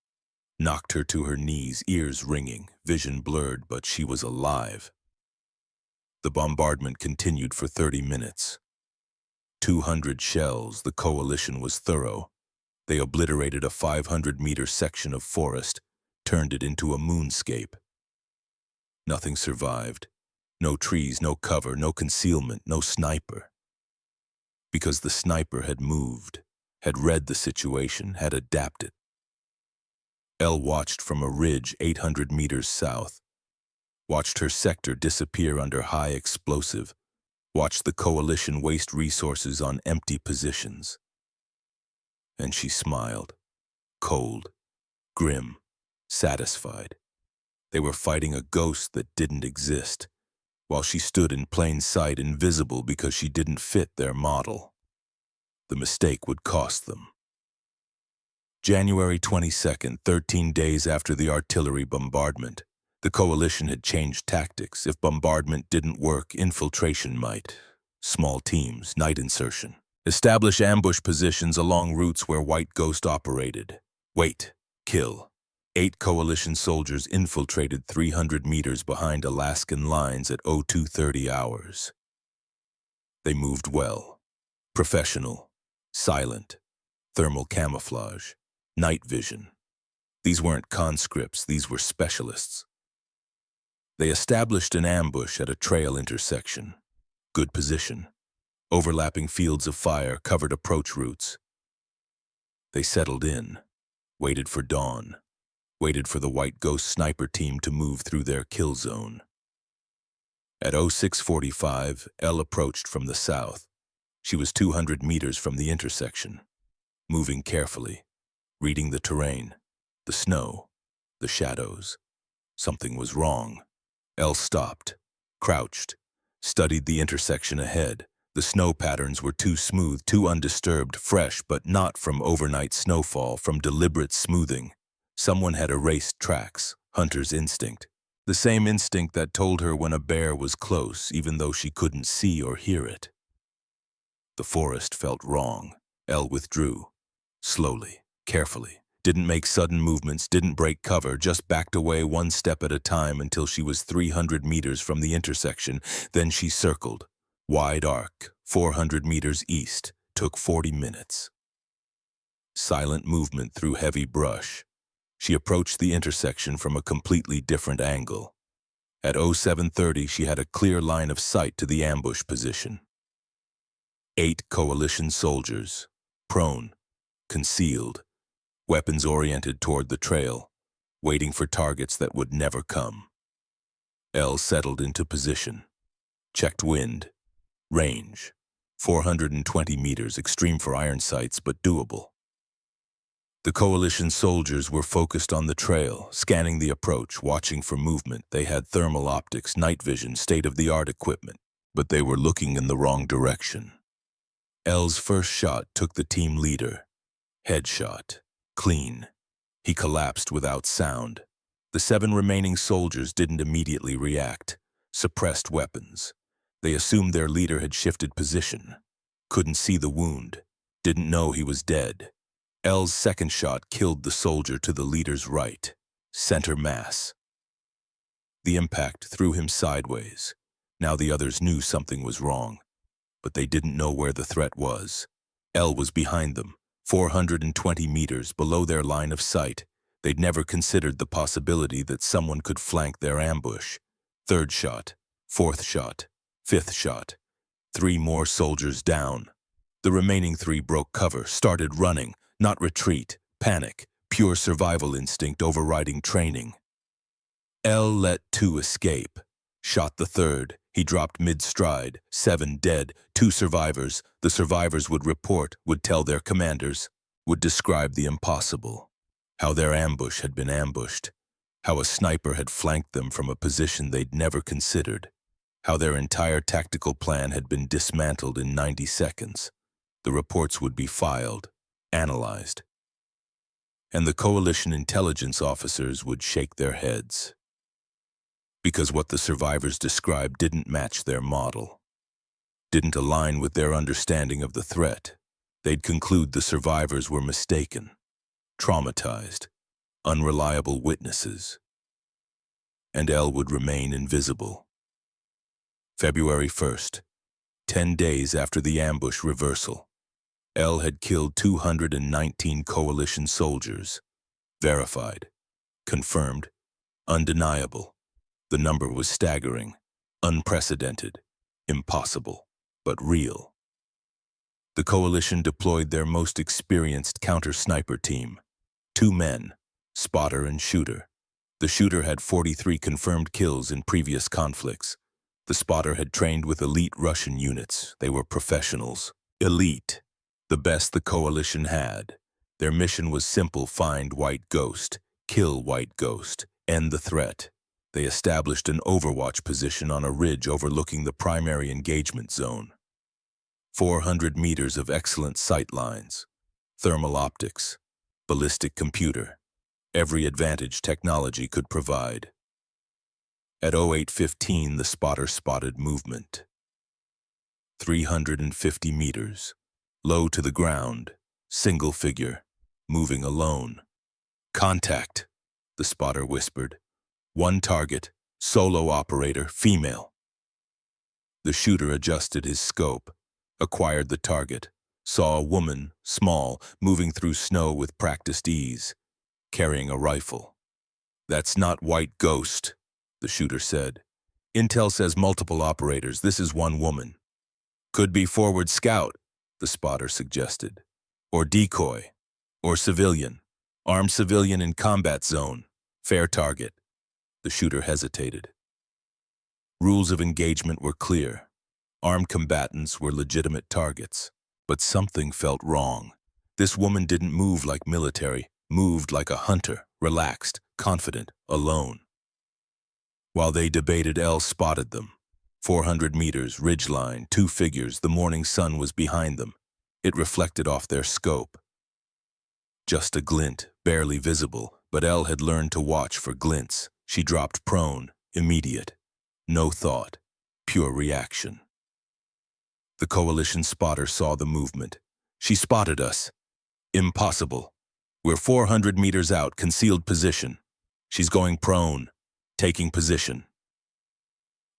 knocked her to her knees, ears ringing, vision blurred, but she was alive. The bombardment continued for 30 minutes. 200 shells, the coalition was thorough. They obliterated a 500-meter section of forest, turned it into a moonscape. Nothing survived. No trees, no cover, no concealment, no sniper. Because the sniper had moved, had read the situation, had adapted. Elle watched from a ridge 800 meters south, watched her sector disappear under high explosive, watched the coalition waste resources on empty positions. And she smiled, cold, grim, satisfied. They were fighting a ghost that didn't exist, while she stood in plain sight, invisible because she didn't fit their model. The mistake would cost them. January 22nd, 13 days after the artillery bombardment. The coalition had changed tactics. If bombardment didn't work, infiltration might. Small teams, night insertion. Establish ambush positions along routes where White Ghost operated. Wait, kill. 8 coalition soldiers infiltrated 300 meters behind Alaskan lines at 0230 hours. They moved well. Professional. Silent. Thermal camouflage. Night vision. These weren't conscripts, these were specialists. They established an ambush at a trail intersection. Good position. Overlapping fields of fire covered approach routes. They settled in, waited for dawn, waited for the White Ghost sniper team to move through their kill zone. At 0645, Elle approached from the south. She was 200 meters from the intersection, moving carefully, reading the terrain, the snow, the shadows. Something was wrong. Elle stopped, crouched, studied the intersection ahead. The snow patterns were too smooth, too undisturbed, fresh, but not from overnight snowfall, from deliberate smoothing. Someone had erased tracks, hunter's instinct. The same instinct that told her when a bear was close, even though she couldn't see or hear it. The forest felt wrong. Elle withdrew. Slowly, carefully. Didn't make sudden movements, didn't break cover, just backed away one step at a time until she was 300 meters from the intersection. Then she circled. Wide arc, 400 meters east, took 40 minutes. Silent movement through heavy brush. She approached the intersection from a completely different angle. At 0730, she had a clear line of sight to the ambush position. 8 coalition soldiers, prone, concealed, weapons oriented toward the trail, waiting for targets that would never come. Elle settled into position, checked wind, range, 420 meters, extreme for iron sights, but doable. The coalition soldiers were focused on the trail, scanning the approach, watching for movement. They had thermal optics, night vision, state-of-the-art equipment, but they were looking in the wrong direction. Elle's first shot took the team leader. Headshot. Clean. He collapsed without sound. The 7 remaining soldiers didn't immediately react. Suppressed weapons. They assumed their leader had shifted position. Couldn't see the wound. Didn't know he was dead. Elle's second shot killed the soldier to the leader's right. Center mass. The impact threw him sideways. Now the others knew something was wrong, but they didn't know where the threat was. Elle was behind them, 420 meters below their line of sight. They'd never considered the possibility that someone could flank their ambush. Third shot, fourth shot, fifth shot. 3 more soldiers down. The remaining 3 broke cover, started running, not retreat, panic, pure survival instinct overriding training. Elle let 2 escape. Shot the third. He dropped mid-stride. 7 dead, 2 survivors. The survivors would report, would tell their commanders, would describe the impossible. How their ambush had been ambushed. How a sniper had flanked them from a position they'd never considered. How their entire tactical plan had been dismantled in 90 seconds. The reports would be filed, analyzed. And the coalition intelligence officers would shake their heads. Because what the survivors described didn't match their model, didn't align with their understanding of the threat. They'd conclude the survivors were mistaken, traumatized, unreliable witnesses. And Elle would remain invisible. February 1st, 10 days after the ambush reversal, Elle had killed 219 coalition soldiers. Verified, confirmed, undeniable. The number was staggering, unprecedented, impossible, but real. The coalition deployed their most experienced counter-sniper team. 2 men, spotter and shooter. The shooter had 43 confirmed kills in previous conflicts. The spotter had trained with elite Russian units. They were professionals. Elite. The best the coalition had. Their mission was simple: find White Ghost, kill White Ghost, end the threat. They established an overwatch position on a ridge overlooking the primary engagement zone. 400 meters of excellent sight lines, thermal optics, ballistic computer, every advantage technology could provide. At 0815, the spotter spotted movement. 350 meters, low to the ground, single figure, moving alone. Contact, the spotter whispered. 1 target, solo operator, female. The shooter adjusted his scope, acquired the target, saw a woman, small, moving through snow with practiced ease, carrying a rifle. That's not White Ghost, the shooter said. Intel says multiple operators. This is 1 woman. Could be forward scout, the spotter suggested. Or decoy. Or civilian. Armed civilian in combat zone. Fair target. The shooter hesitated. Rules of engagement were clear. Armed combatants were legitimate targets. But something felt wrong. This woman didn't move like military, moved like a hunter, relaxed, confident, alone. While they debated, Elle spotted them. 400 meters, ridgeline, two figures, the morning sun was behind them. It reflected off their scope. Just a glint, barely visible, but Elle had learned to watch for glints. She dropped prone, immediate. No thought, pure reaction. The coalition spotter saw the movement. She spotted us. Impossible. We're 400 meters out, concealed position. She's going prone, taking position.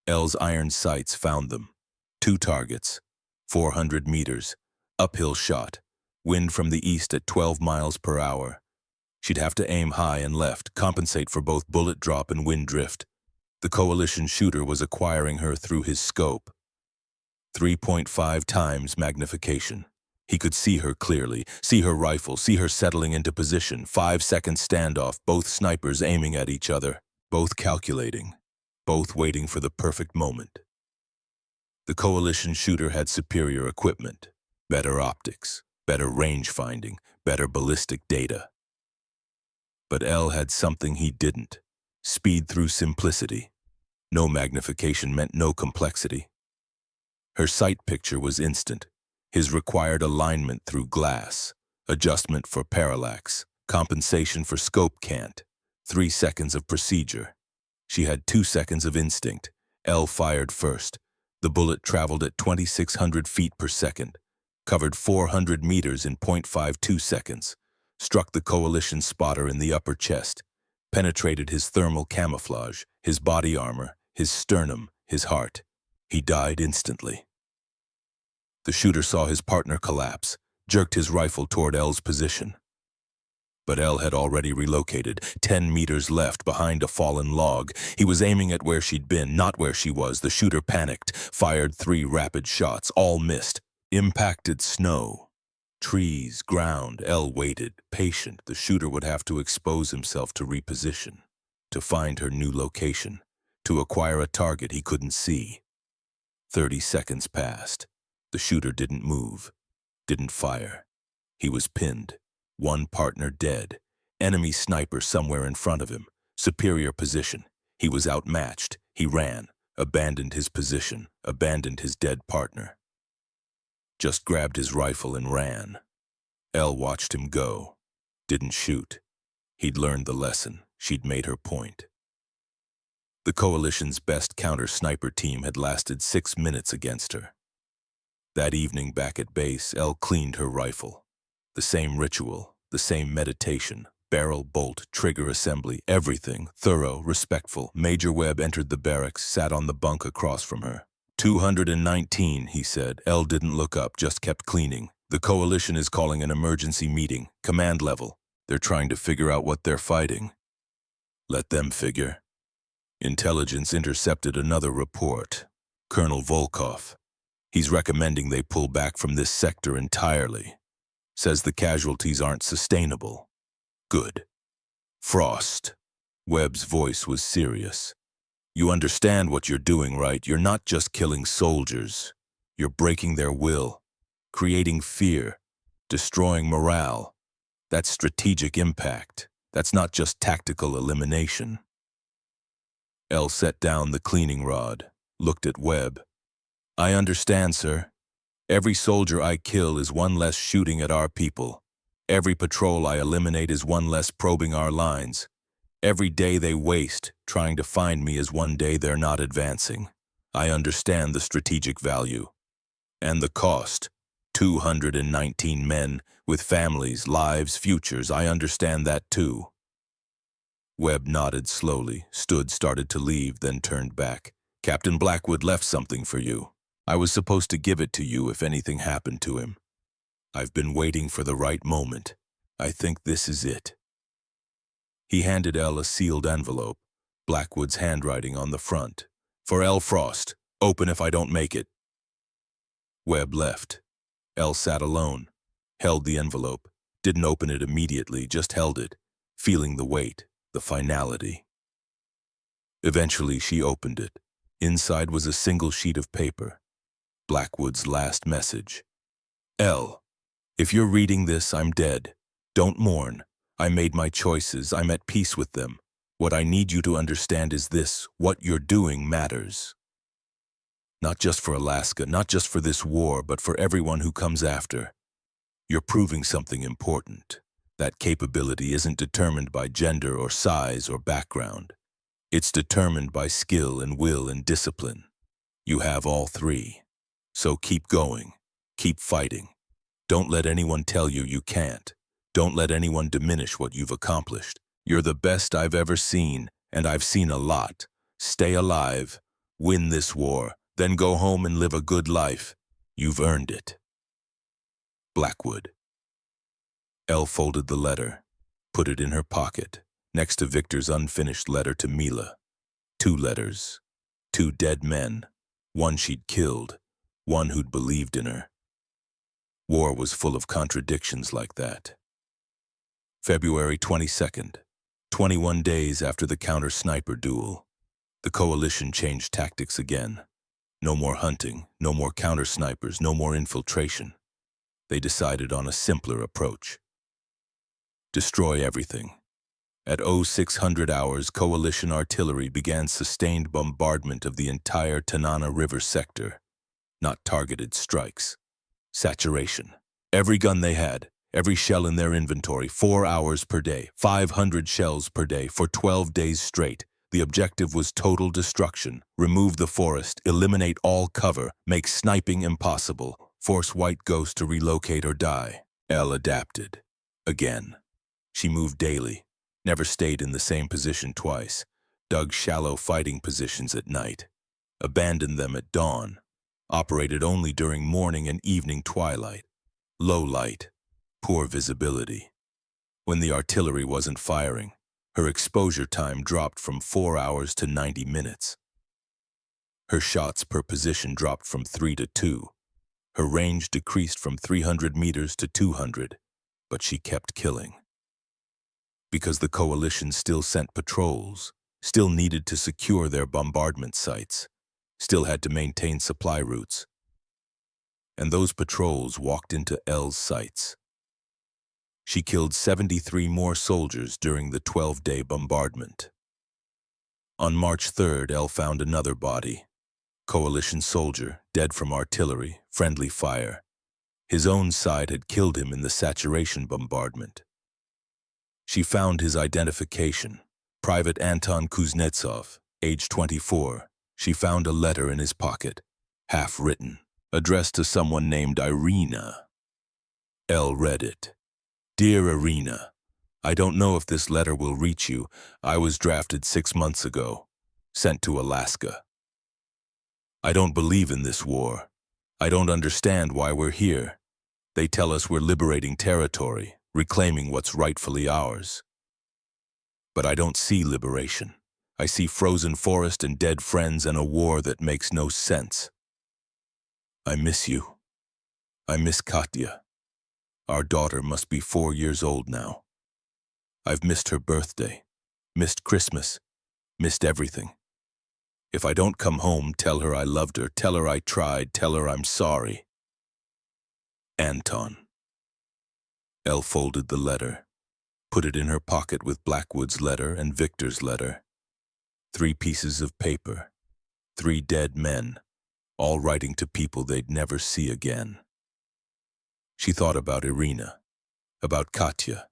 Elle's iron sights found them. Two targets, 400 meters, uphill shot, wind from the east at 12 miles per hour. She'd have to aim high and left, compensate for both bullet drop and wind drift. The coalition shooter was acquiring her through his scope. 3.5 times magnification. He could see her clearly, see her rifle, see her settling into position. 5-second standoff, both snipers aiming at each other, both calculating, both waiting for the perfect moment. The coalition shooter had superior equipment, better optics, better range finding, better ballistic data. But Elle had something he didn't. Speed through simplicity. No magnification meant no complexity. Her sight picture was instant. His required alignment through glass, adjustment for parallax, compensation for scope cant, 3 seconds of procedure. She had 2 seconds of instinct. Elle fired first. The bullet traveled at 2,600 feet per second, covered 400 meters in 0.52 seconds, struck the coalition spotter in the upper chest, penetrated his thermal camouflage, his body armor, his sternum, his heart. He died instantly. The shooter saw his partner collapse, jerked his rifle toward Elle's position. But Elle had already relocated, 10 meters left behind a fallen log. He was aiming at where she'd been, not where she was. The shooter panicked, fired 3 rapid shots, all missed. Impacted snow, trees, ground. Elle waited, patient. The shooter would have to expose himself to reposition, to find her new location, to acquire a target he couldn't see. 30 seconds passed. The shooter didn't move, didn't fire. He was pinned. One partner dead. Enemy sniper somewhere in front of him. Superior position. He was outmatched. He ran, abandoned his position, abandoned his dead partner. Just grabbed his rifle and ran. Elle watched him go. Didn't shoot. He'd learned the lesson. She'd made her point. The coalition's best counter-sniper team had lasted 6 minutes against her. That evening back at base, Elle cleaned her rifle. The same ritual, the same meditation, barrel, bolt, trigger assembly, everything, thorough, respectful. Major Webb entered the barracks, sat on the bunk across from her. 219, he said. Elle didn't look up, just kept cleaning. The coalition is calling an emergency meeting, command level. They're trying to figure out what they're fighting. Let them figure. Intelligence intercepted another report. Colonel Volkov. He's recommending they pull back from this sector entirely. Says the casualties aren't sustainable. Good. Frost. Webb's voice was serious. You understand what you're doing, right? You're not just killing soldiers. You're breaking their will, creating fear, destroying morale. That's strategic impact. That's not just tactical elimination. Elle set down the cleaning rod, looked at Webb. I understand, sir. Every soldier I kill is one less shooting at our people. Every patrol I eliminate is one less probing our lines. Every day they waste trying to find me is one day they're not advancing. I understand the strategic value. And the cost. 219 men with families, lives, futures. I understand that too. Webb nodded slowly, stood, started to leave, then turned back. Captain Blackwood left something for you. I was supposed to give it to you if anything happened to him. I've been waiting for the right moment. I think this is it. He handed Elle a sealed envelope, Blackwood's handwriting on the front. For Elle Frost. Open if I don't make it. Webb left. Elle sat alone, held the envelope, didn't open it immediately, just held it, feeling the weight, the finality. Eventually she opened it. Inside was a single sheet of paper. Blackwood's last message. Elle, if you're reading this, I'm dead. Don't mourn. I made my choices. I'm at peace with them. What I need you to understand is this: what you're doing matters. Not just for Alaska, not just for this war, but for everyone who comes after. You're proving something important. That capability isn't determined by gender or size or background. It's determined by skill and will and discipline. You have all three. So keep going. Keep fighting. Don't let anyone tell you you can't. Don't let anyone diminish what you've accomplished. You're the best I've ever seen, and I've seen a lot. Stay alive. Win this war. Then go home and live a good life. You've earned it. Blackwood. Elle folded the letter, put it in her pocket, next to Victor's unfinished letter to Mila. 2 letters. 2 dead men. One she'd killed, one who'd believed in her. War was full of contradictions like that. February 22nd, 21 days after the counter-sniper duel. The coalition changed tactics again. No more hunting, no more counter-snipers, no more infiltration. They decided on a simpler approach. Destroy everything. At 0600 hours, coalition artillery began sustained bombardment of the entire Tanana River sector. Not targeted strikes. Saturation. Every gun they had, every shell in their inventory, 4 hours per day, 500 shells per day, for 12 days straight. The objective was total destruction. Remove the forest, eliminate all cover, make sniping impossible, force White Ghost to relocate or die. Elle adapted. Again. She moved daily, never stayed in the same position twice, dug shallow fighting positions at night, abandoned them at dawn, operated only during morning and evening twilight, low light, poor visibility. When the artillery wasn't firing, her exposure time dropped from 4 hours to 90 minutes. Her shots per position dropped from 3 to 2. Her range decreased from 300 meters to 200, but she kept killing. Because the coalition still sent patrols, still needed to secure their bombardment sites, still had to maintain supply routes. And those patrols walked into Elle's sights. She killed 73 more soldiers during the 12-day bombardment. On March 3rd, Elle found another body. Coalition soldier, dead from artillery, friendly fire. His own side had killed him in the saturation bombardment. She found his identification. Private Anton Kuznetsov, age 24. She found a letter in his pocket, half-written, addressed to someone named Irina. Elle read it. Dear Irina, I don't know if this letter will reach you. I was drafted 6 months ago, sent to Alaska. I don't believe in this war. I don't understand why we're here. They tell us we're liberating territory, reclaiming what's rightfully ours. But I don't see liberation. I see frozen forest and dead friends and a war that makes no sense. I miss you. I miss Katya. Our daughter must be 4 years old now. I've missed her birthday, missed Christmas, missed everything. If I don't come home, tell her I loved her, tell her I tried, tell her I'm sorry. Anton. Elle folded the letter, put it in her pocket with Blackwood's letter and Victor's letter. 3 pieces of paper, 3 dead men, all writing to people they'd never see again. She thought about Irina, about Katya,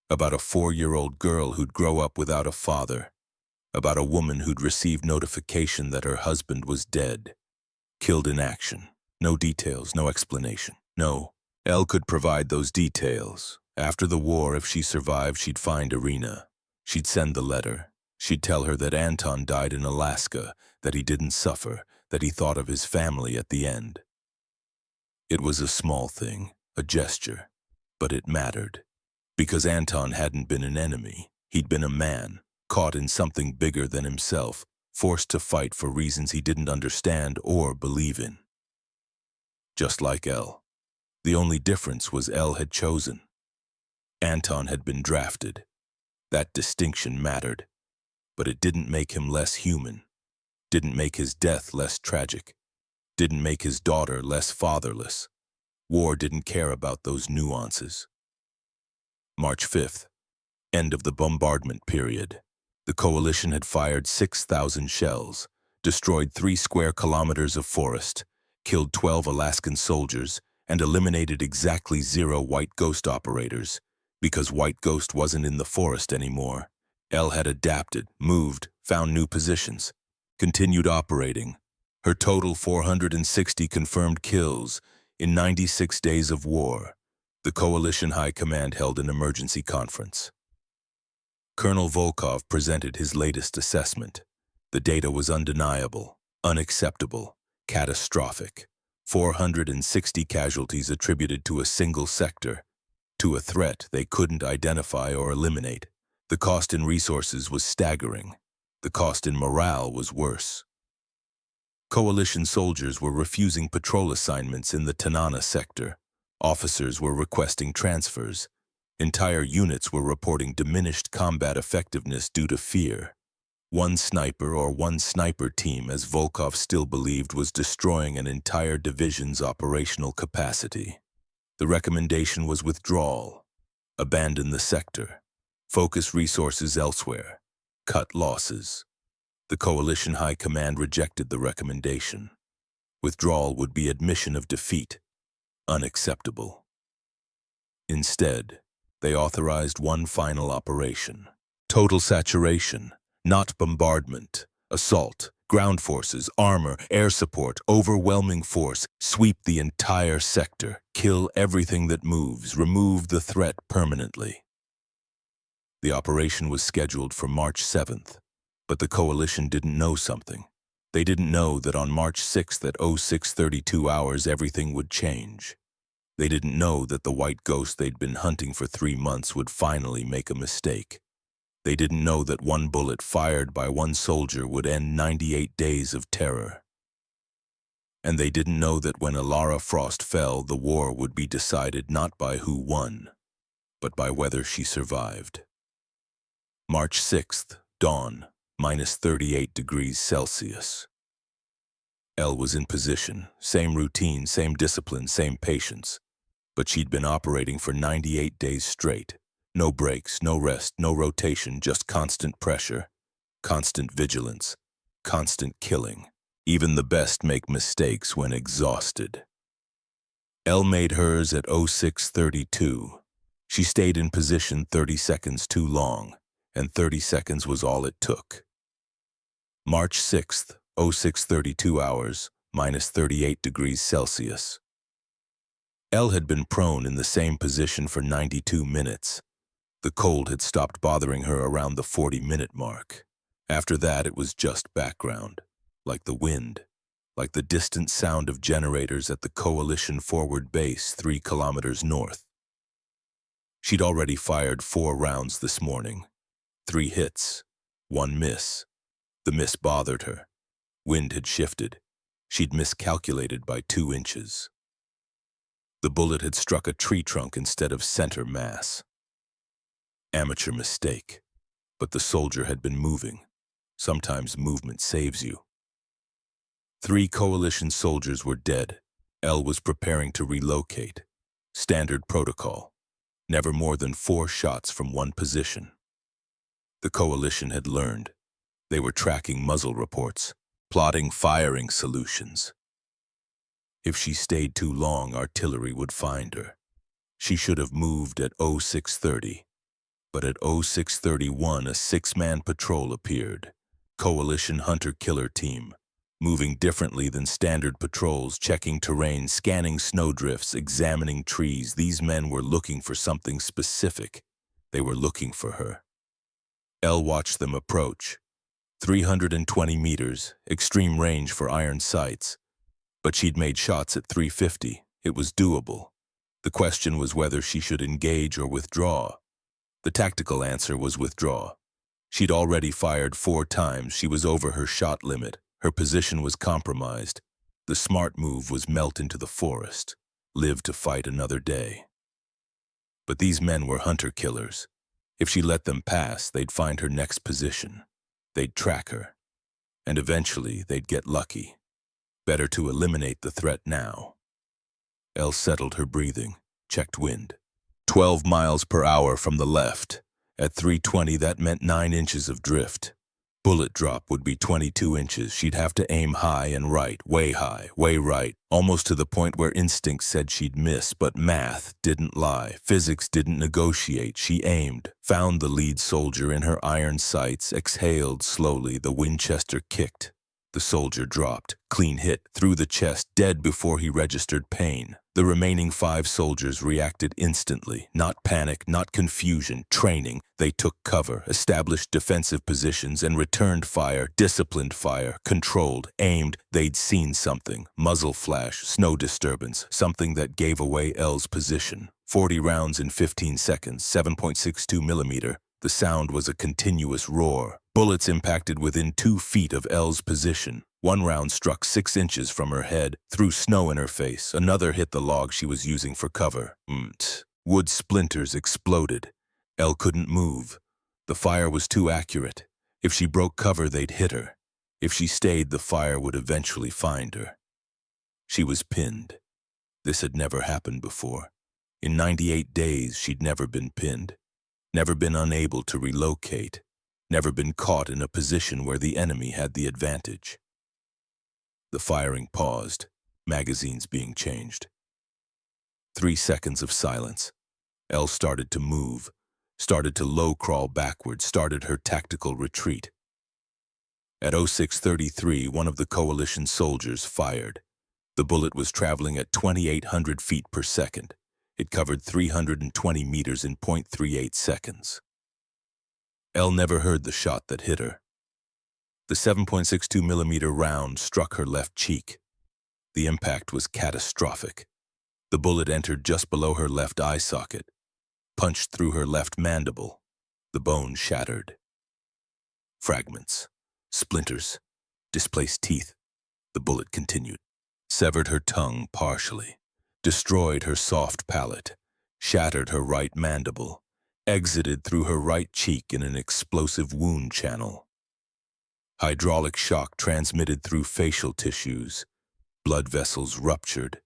about a 4-year-old girl who'd grow up without a father, about a woman who'd received notification that her husband was dead, killed in action. No details, no explanation. No, Elle could provide those details. After the war, if she survived, she'd find Irina. She'd send the letter. She'd tell her that Anton died in Alaska, that he didn't suffer, that he thought of his family at the end. It was a small thing, a gesture, but it mattered. Because Anton hadn't been an enemy. He'd been a man, caught in something bigger than himself, forced to fight for reasons he didn't understand or believe in. Just like Elle. The only difference was Elle had chosen. Anton had been drafted. That distinction mattered. But it didn't make him less human. Didn't make his death less tragic. Didn't make his daughter less fatherless. War didn't care about those nuances. March 5th. End of the bombardment period. The coalition had fired 6,000 shells, destroyed 3 square kilometers of forest, killed 12 Alaskan soldiers, and eliminated exactly 0 White Ghost operators. Because White Ghost wasn't in the forest anymore, Elle had adapted, moved, found new positions, continued operating. Her total 460 confirmed kills in 96 days of war. The Coalition High Command held an emergency conference. Colonel Volkov presented his latest assessment. The data was undeniable, unacceptable, catastrophic. 460 casualties attributed to a single sector, to a threat they couldn't identify or eliminate. The cost in resources was staggering. The cost in morale was worse. Coalition soldiers were refusing patrol assignments in the Tanana sector. Officers were requesting transfers. Entire units were reporting diminished combat effectiveness due to fear. One sniper team, as Volkov still believed, was destroying an entire division's operational capacity. The recommendation was withdrawal. Abandon the sector. Focus resources elsewhere. Cut losses. The Coalition High Command rejected the recommendation. Withdrawal would be admission of defeat. Unacceptable. Instead, they authorized one final operation. Total saturation, not bombardment. Assault, ground forces, armor, air support, overwhelming force. Sweep the entire sector. Kill everything that moves. Remove the threat permanently. The operation was scheduled for March 7th, but the coalition didn't know something. They didn't know that on March 6th at 06:32 hours everything would change. They didn't know that the white ghost they'd been hunting for 3 months would finally make a mistake. They didn't know that one bullet fired by one soldier would end 98 days of terror. And they didn't know that when Alara Frost fell, the war would be decided not by who won, but by whether she survived. March 6th, dawn, minus 38 degrees Celsius. Elle was in position, same routine, same discipline, same patience. But she'd been operating for 98 days straight. No breaks, no rest, no rotation, just constant pressure, constant vigilance, constant killing. Even the best make mistakes when exhausted. Elle made hers at 06:32. She stayed in position 30 seconds too long, and 30 seconds was all it took. March 6th, 06:32 hours, minus 38 degrees Celsius. Elle had been prone in the same position for 92 minutes. The cold had stopped bothering her around the 40-minute mark. After that, it was just background, like the wind, like the distant sound of generators at the Coalition forward base 3 kilometers north. She'd already fired 4 rounds this morning. 3 hits, 1 miss. The miss bothered her. Wind had shifted. She'd miscalculated by 2 inches. The bullet had struck a tree trunk instead of center mass. Amateur mistake. But the soldier had been moving. Sometimes movement saves you. 3 coalition soldiers were dead. Elle was preparing to relocate. Standard protocol. Never more than 4 shots from one position. The coalition had learned. They were tracking muzzle reports, plotting firing solutions. If she stayed too long, artillery would find her. She should have moved at 06:30. But at 06:31, a 6-man patrol appeared. Coalition hunter-killer team. Moving differently than standard patrols, checking terrain, scanning snowdrifts, examining trees. These men were looking for something specific. They were looking for her. Elle watched them approach. 320 meters, extreme range for iron sights. But she'd made shots at 350. It was doable. The question was whether she should engage or withdraw. The tactical answer was withdraw. She'd already fired 4 times. She was over her shot limit. Her position was compromised. The smart move was melt into the forest, live to fight another day. But these men were hunter-killers. If she let them pass, they'd find her next position. They'd track her. And eventually, they'd get lucky. Better to eliminate the threat now. Elle settled her breathing, checked wind. 12 miles per hour from the left, At 320, that meant 9 inches of drift. Bullet drop would be 22 inches. She'd have to aim high and right, way high, way right, almost to the point where instinct said she'd miss, but math didn't lie. Physics didn't negotiate. She aimed, found the lead soldier in her iron sights, exhaled slowly. The Winchester kicked. The soldier dropped, clean hit, through the chest, dead before he registered pain. The remaining 5 soldiers reacted instantly. Not panic, not confusion, training. They took cover, established defensive positions, and returned fire, disciplined fire, controlled, aimed. They'd seen something. Muzzle flash, snow disturbance, something that gave away L's position. 40 rounds in 15 seconds, 7.62 millimeter. The sound was a continuous roar. Bullets impacted within 2 feet of L's position. One round struck 6 inches from her head, threw snow in her face. Another hit the log she was using for cover. Wood splinters exploded. Elle couldn't move. The fire was too accurate. If she broke cover, they'd hit her. If she stayed, the fire would eventually find her. She was pinned. This had never happened before. In 98 days, she'd never been pinned. Never been unable to relocate. Never been caught in a position where the enemy had the advantage. The firing paused, magazines being changed. 3 seconds of silence. Elle started to move, started to low-crawl backwards, started her tactical retreat. At 06:33, one of the coalition soldiers fired. The bullet was traveling at 2,800 feet per second. It covered 320 meters in 0.38 seconds. Elle never heard the shot that hit her. The 7.62 millimeter round struck her left cheek. The impact was catastrophic. The bullet entered just below her left eye socket, punched through her left mandible. The bone shattered. Fragments, splinters, displaced teeth. The bullet continued. Severed her tongue partially, destroyed her soft palate, shattered her right mandible, exited through her right cheek in an explosive wound channel. Hydraulic shock transmitted through facial tissues, blood vessels ruptured,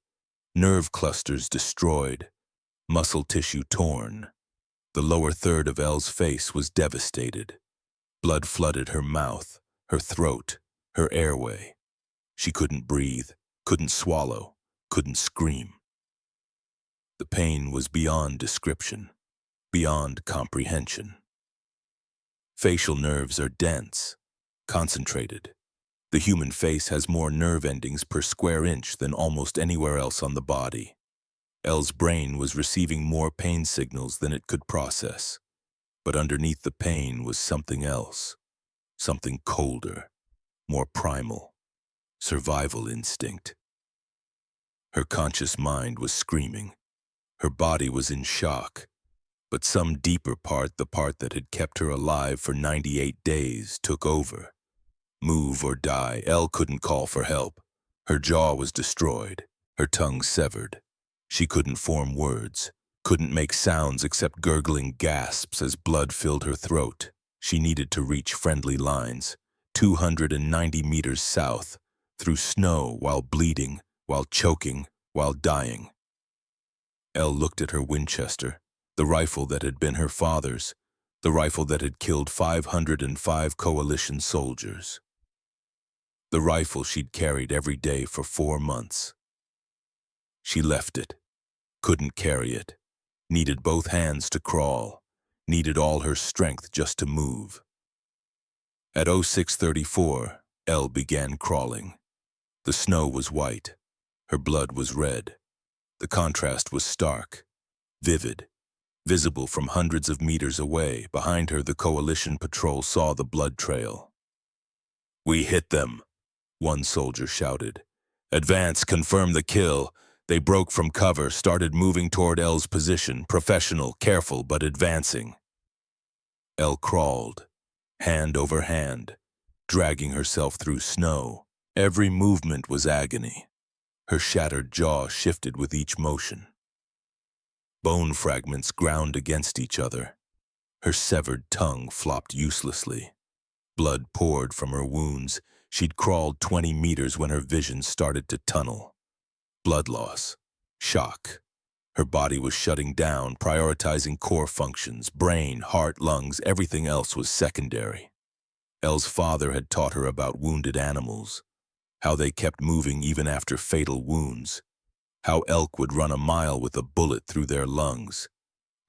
nerve clusters destroyed, muscle tissue torn. The lower third of Elle's face was devastated. Blood flooded her mouth, her throat, her airway. She couldn't breathe, couldn't swallow, couldn't scream. The pain was beyond description, beyond comprehension. Facial nerves are dense, concentrated. The human face has more nerve endings per square inch than almost anywhere else on the body. Elle's brain was receiving more pain signals than it could process. But underneath the pain was something else, something colder, more primal, survival instinct. Her conscious mind was screaming. Her body was in shock. But some deeper part, the part that had kept her alive for 98 days, took over. Move or die, Elle couldn't call for help. Her jaw was destroyed, her tongue severed. She couldn't form words, couldn't make sounds except gurgling gasps as blood filled her throat. She needed to reach friendly lines, 290 meters south, through snow while bleeding, while choking, while dying. Elle looked at her Winchester, the rifle that had been her father's, the rifle that had killed 505 coalition soldiers. The rifle she'd carried every day for 4 months. She left it, couldn't carry it, needed both hands to crawl, needed all her strength just to move. At 06:34, Elle began crawling. The snow was white, her blood was red. The contrast was stark, vivid, visible from hundreds of meters away. Behind her, the coalition patrol saw the blood trail. "We hit them," one soldier shouted. "Advance, confirm the kill." They broke from cover, started moving toward Elle's position, professional, careful, but advancing. Elle crawled, hand over hand, dragging herself through snow. Every movement was agony. Her shattered jaw shifted with each motion. Bone fragments ground against each other. Her severed tongue flopped uselessly. Blood poured from her wounds. She'd crawled 20 meters when her vision started to tunnel. Blood loss, shock, Her body was shutting down, prioritizing core functions, brain, heart, lungs, everything else was secondary. Elle's father had taught her about wounded animals, how they kept moving even after fatal wounds, how elk would run a mile with a bullet through their lungs,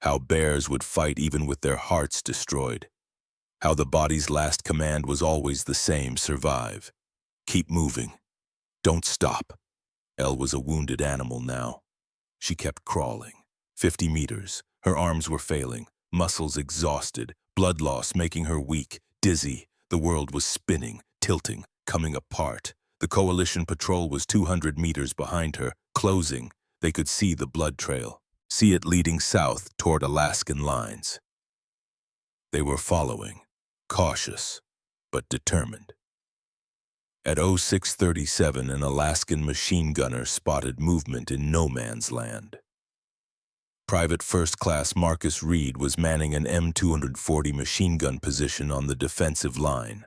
how bears would fight even with their hearts destroyed, how the body's last command was always the same: survive. Keep moving. Don't stop. Elle was a wounded animal now. She kept crawling. 50 meters. Her arms were failing, muscles exhausted, blood loss making her weak, dizzy. The world was spinning, tilting, coming apart. The coalition patrol was 200 meters behind her, closing. They could see the blood trail, see it leading south toward Alaskan lines. They were following, cautious, but determined. At 0637, an Alaskan machine gunner spotted movement in no man's land. Private First Class Marcus Reed was manning an M240 machine gun position on the defensive line.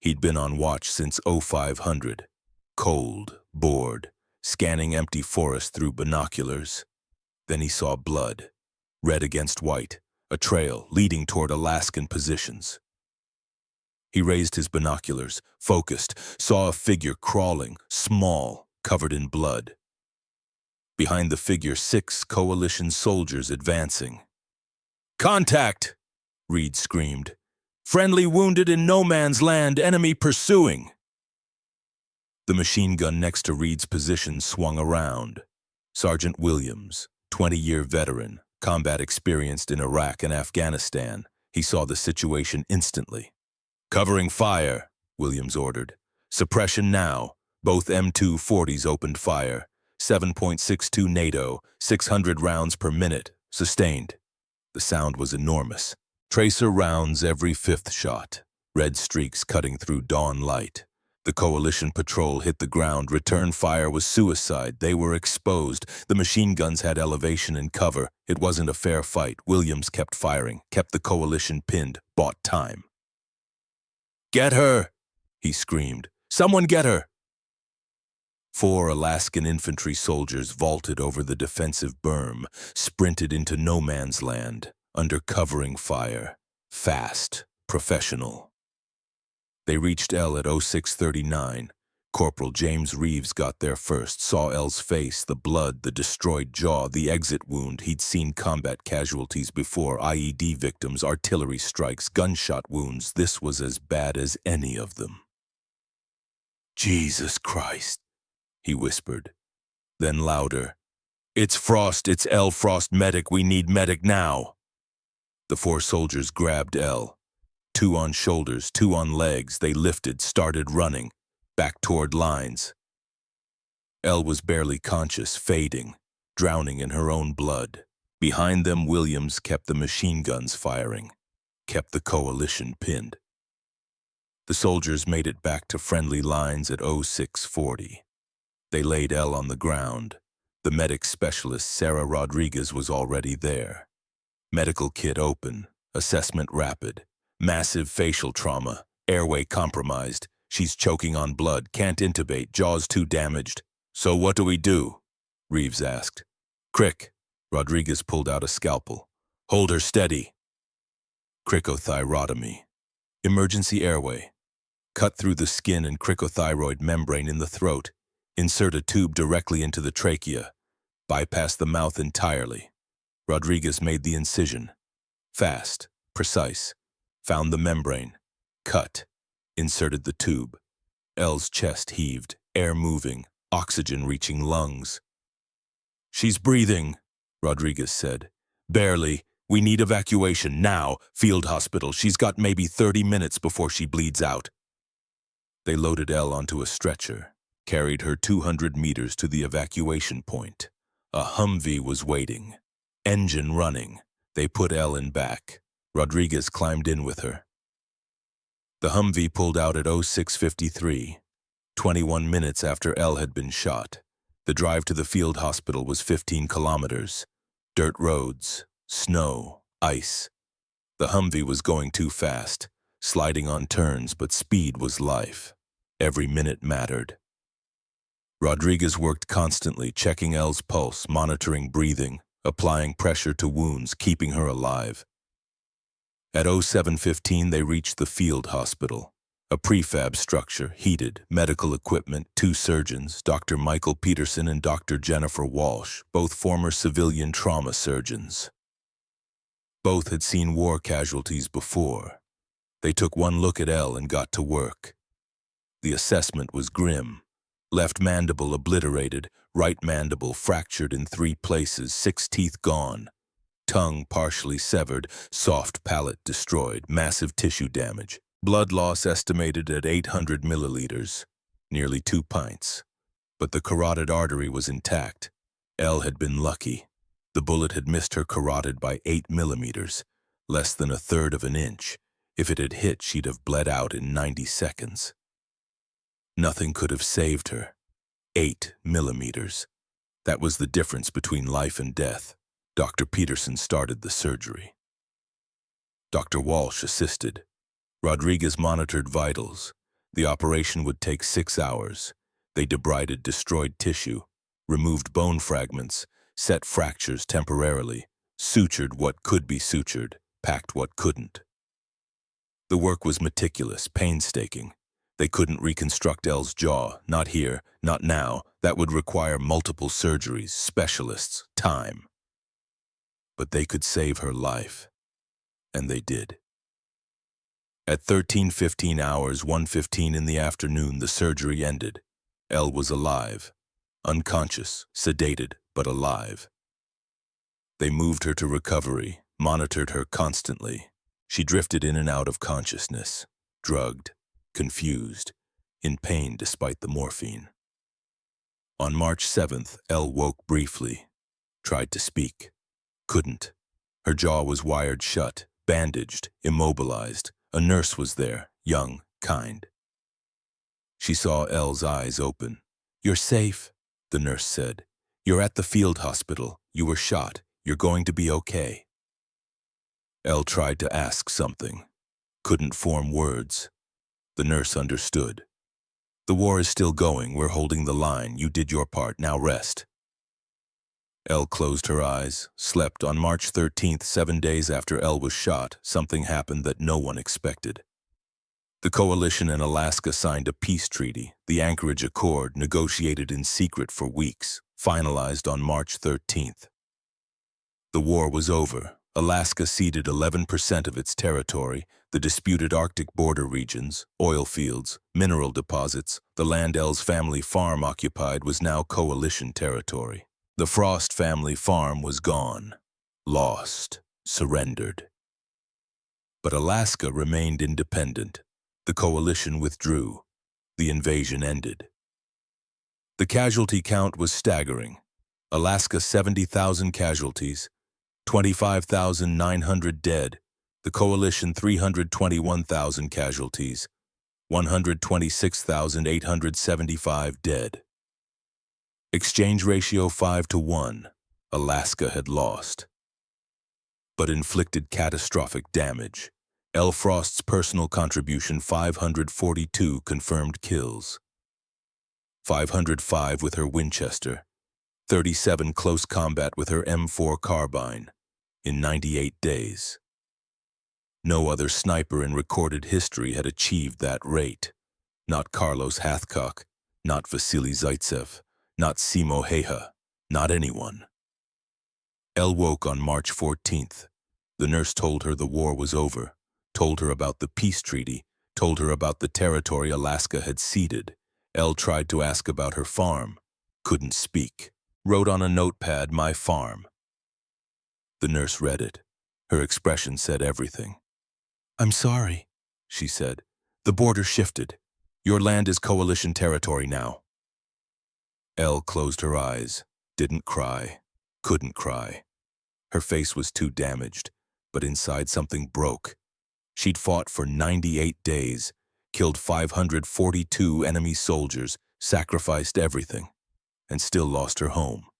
He'd been on watch since 0500, cold, bored, scanning empty forest through binoculars. Then he saw blood, red against white, a trail leading toward Alaskan positions. He raised his binoculars, focused, saw a figure crawling, small, covered in blood. Behind the figure, 6 coalition soldiers advancing. "Contact!" Reed screamed. "Friendly wounded in no man's land, enemy pursuing." The machine gun next to Reed's position swung around. Sergeant Williams, 20-year veteran, combat experienced in Iraq and Afghanistan, he saw the situation instantly. "Covering fire," Williams ordered. "Suppression now." Both M240s opened fire. 7.62 NATO, 600 rounds per minute, sustained. The sound was enormous. Tracer rounds every 5th shot, red streaks cutting through dawn light. The coalition patrol hit the ground. Return fire was suicide. They were exposed. The machine guns had elevation and cover. It wasn't a fair fight. Williams kept firing, kept the coalition pinned, bought time. "Get her!" he screamed. "Someone get her!" 4 Alaskan infantry soldiers vaulted over the defensive berm, sprinted into no man's land, under covering fire. Fast, professional. They reached Elle at 0639. Corporal James Reeves got there first, saw Elle's face, the blood, the destroyed jaw, the exit wound. He'd seen combat casualties before, IED victims, artillery strikes, gunshot wounds. This was as bad as any of them. "Jesus Christ," he whispered. Then louder, "It's Frost, it's Elle Frost, medic, we need medic now." The 4 soldiers grabbed Elle. 2 on shoulders, 2 on legs. They lifted, started running, back toward lines. Elle was barely conscious, fading, drowning in her own blood. Behind them, Williams kept the machine guns firing, kept the coalition pinned. The soldiers made it back to friendly lines at 0640. They laid Elle on the ground. The medic specialist, Sarah Rodriguez, was already there. Medical kit open, assessment rapid. Massive facial trauma, airway compromised. She's choking on blood, can't intubate, jaws too damaged. "So what do we do?" Reeves asked. "Crick." Rodriguez pulled out a scalpel. "Hold her steady." Cricothyrotomy. Emergency airway. Cut through the skin and cricothyroid membrane in the throat. Insert a tube directly into the trachea. Bypass the mouth entirely. Rodriguez made the incision. Fast, precise. Found the membrane. Cut. Inserted the tube. Elle's chest heaved, air moving, oxygen reaching lungs. "She's breathing," Rodriguez said. "Barely. We need evacuation now. Field hospital. She's got maybe 30 minutes before she bleeds out." They loaded Elle onto a stretcher, carried her 200 meters to the evacuation point. A Humvee was waiting. Engine running. They put Elle in back. Rodriguez climbed in with her. The Humvee pulled out at 0653, 21 minutes after Elle had been shot. The drive to the field hospital was 15 kilometers. Dirt roads, snow, ice. The Humvee was going too fast, sliding on turns, but speed was life. Every minute mattered. Rodriguez worked constantly, checking Elle's pulse, monitoring breathing, applying pressure to wounds, keeping her alive. At 07:15, they reached the field hospital, a prefab structure, heated, medical equipment, 2 surgeons, Dr. Michael Peterson and Dr. Jennifer Walsh, both former civilian trauma surgeons. Both had seen war casualties before. They took one look at Elle and got to work. The assessment was grim. Left mandible obliterated, right mandible fractured in 3 places, 6 teeth gone. Tongue partially severed, soft palate destroyed, massive tissue damage. Blood loss estimated at 800 milliliters, nearly 2 pints. But the carotid artery was intact. Elle had been lucky. The bullet had missed her carotid by 8 millimeters, less than 1/3 of an inch. If it had hit, she'd have bled out in 90 seconds. Nothing could have saved her. 8 millimeters. That was the difference between life and death. Dr. Peterson started the surgery. Dr. Walsh assisted. Rodriguez monitored vitals. The operation would take 6 hours. They debrided destroyed tissue, removed bone fragments, set fractures temporarily, sutured what could be sutured, packed what couldn't. The work was meticulous, painstaking. They couldn't reconstruct Elle's jaw, not here, not now. That would require multiple surgeries, specialists, time. But they could save her life. And they did. At 13:15 hours, 1:15 in the afternoon, the surgery ended. Elle was alive. Unconscious, sedated, but alive. They moved her to recovery, monitored her constantly. She drifted in and out of consciousness, drugged, confused, in pain despite the morphine. On March 7th, Elle woke briefly, tried to speak. Couldn't. Her jaw was wired shut, bandaged, immobilized. A nurse was there, young, kind. She saw Elle's eyes open. "You're safe," the nurse said. "You're at the field hospital. You were shot. You're going to be okay." Elle tried to ask something. Couldn't form words. The nurse understood. "The war is still going. We're holding the line. You did your part. Now rest." Elle closed her eyes, slept. On March 13th, 7 days after Elle was shot, something happened that no one expected. The coalition in Alaska signed a peace treaty, the Anchorage Accord, negotiated in secret for weeks, finalized on March 13th. The war was over. Alaska ceded 11% of its territory, the disputed Arctic border regions, oil fields, mineral deposits. The land Elle's family farm occupied was now coalition territory. The Frost family farm was gone, lost, surrendered. But Alaska remained independent. The coalition withdrew. The invasion ended. The casualty count was staggering. Alaska 70,000 casualties, 25,900 dead. The coalition 321,000 casualties, 126,875 dead. Exchange ratio 5-1. Alaska had lost. But inflicted catastrophic damage. Elle Frost's personal contribution: 542 confirmed kills. 505 with her Winchester. 37 close combat with her M4 carbine. In 98 days. No other sniper in recorded history had achieved that rate. Not Carlos Hathcock, not Vasily Zaitsev, not Simo Heha, not anyone. Elle woke on March 14th. The nurse told her the war was over, told her about the peace treaty, told her about the territory Alaska had ceded. Elle tried to ask about her farm, couldn't speak. Wrote on a notepad, "My farm." The nurse read it. Her expression said everything. "I'm sorry," she said. "The border shifted. Your land is coalition territory now." Elle closed her eyes, didn't cry, couldn't cry. Her face was too damaged, but inside something broke. She'd fought for 98 days, killed 542 enemy soldiers, sacrificed everything, and still lost her home.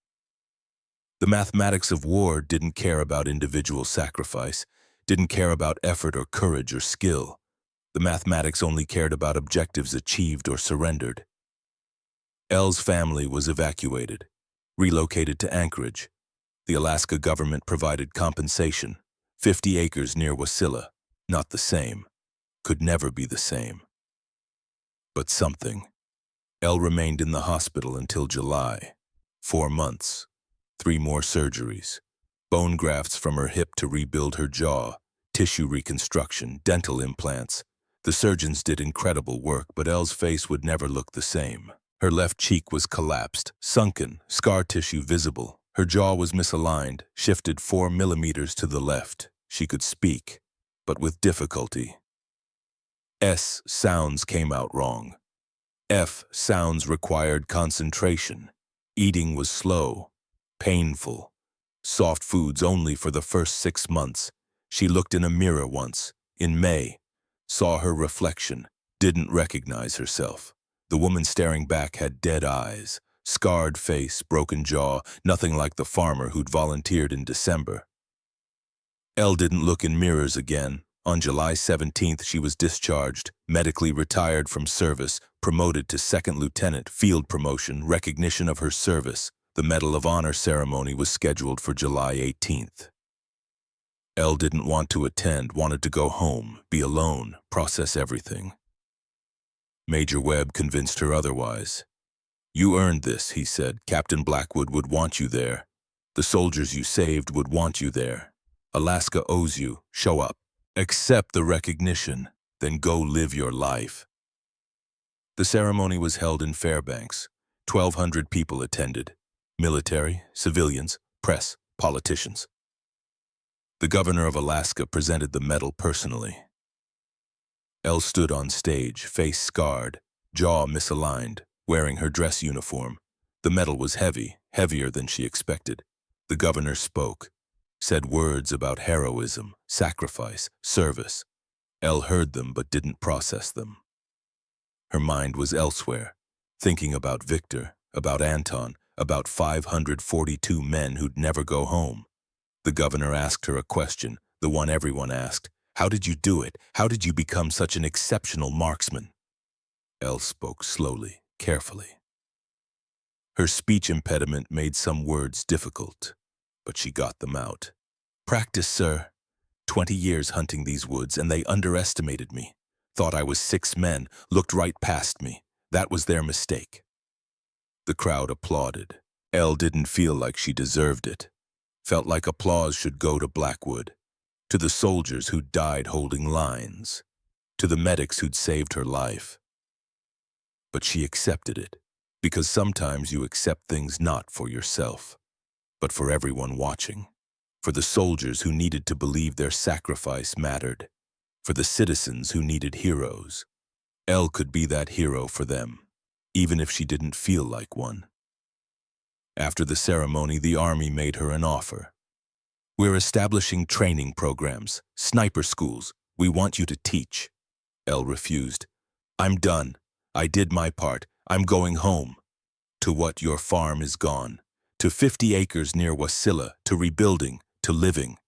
The mathematics of war didn't care about individual sacrifice, didn't care about effort or courage or skill. The mathematics only cared about objectives achieved or surrendered. Elle's family was evacuated, relocated to Anchorage. The Alaska government provided compensation. 50 acres near Wasilla. Not the same. Could never be the same. But something. Elle remained in the hospital until July. 4 months. 3 more surgeries. Bone grafts from her hip to rebuild her jaw. Tissue reconstruction, dental implants. The surgeons did incredible work, but Elle's face would never look the same. Her left cheek was collapsed, sunken, scar tissue visible. Her jaw was misaligned, shifted 4 millimeters to the left. She could speak, but with difficulty. S sounds came out wrong. F sounds required concentration. Eating was slow, painful. Soft foods only for the first 6 months. She looked in a mirror once, in May, saw her reflection, didn't recognize herself. The woman staring back had dead eyes, scarred face, broken jaw, nothing like the farmer who'd volunteered in December. Elle didn't look in mirrors again. On July 17th, she was discharged, medically retired from service, promoted to second lieutenant, field promotion, recognition of her service. The Medal of Honor ceremony was scheduled for July 18th. Elle didn't want to attend, wanted to go home, be alone, process everything. Major Webb convinced her otherwise. "You earned this," he said. "Captain Blackwood would want you there. The soldiers you saved would want you there. Alaska owes you. Show up. Accept the recognition, then go live your life." The ceremony was held in Fairbanks. 1,200 people attended. Military, civilians, press, politicians. The governor of Alaska presented the medal personally. Elle stood on stage, face scarred, jaw misaligned, wearing her dress uniform. The medal was heavy, heavier than she expected. The governor spoke, said words about heroism, sacrifice, service. Elle heard them but didn't process them. Her mind was elsewhere, thinking about Victor, about Anton, about 542 men who'd never go home. The governor asked her a question, the one everyone asked. "How did you do it? How did you become such an exceptional marksman?" Elle spoke slowly, carefully. Her speech impediment made some words difficult, but she got them out. "Practice, sir. 20 years hunting these woods, and they underestimated me. Thought I was 6 men, looked right past me. That was their mistake." The crowd applauded. Elle didn't feel like she deserved it. Felt like applause should go to Blackwood, to the soldiers who'd died holding lines, to the medics who'd saved her life. But she accepted it, because sometimes you accept things not for yourself, but for everyone watching, for the soldiers who needed to believe their sacrifice mattered, for the citizens who needed heroes. Elle could be that hero for them, even if she didn't feel like one. After the ceremony, the Army made her an offer. "We're establishing training programs, sniper schools. We want you to teach." Elle refused. "I'm done. I did my part. I'm going home." "To what? Your farm is gone. To 50 acres near Wasilla, to rebuilding, to living.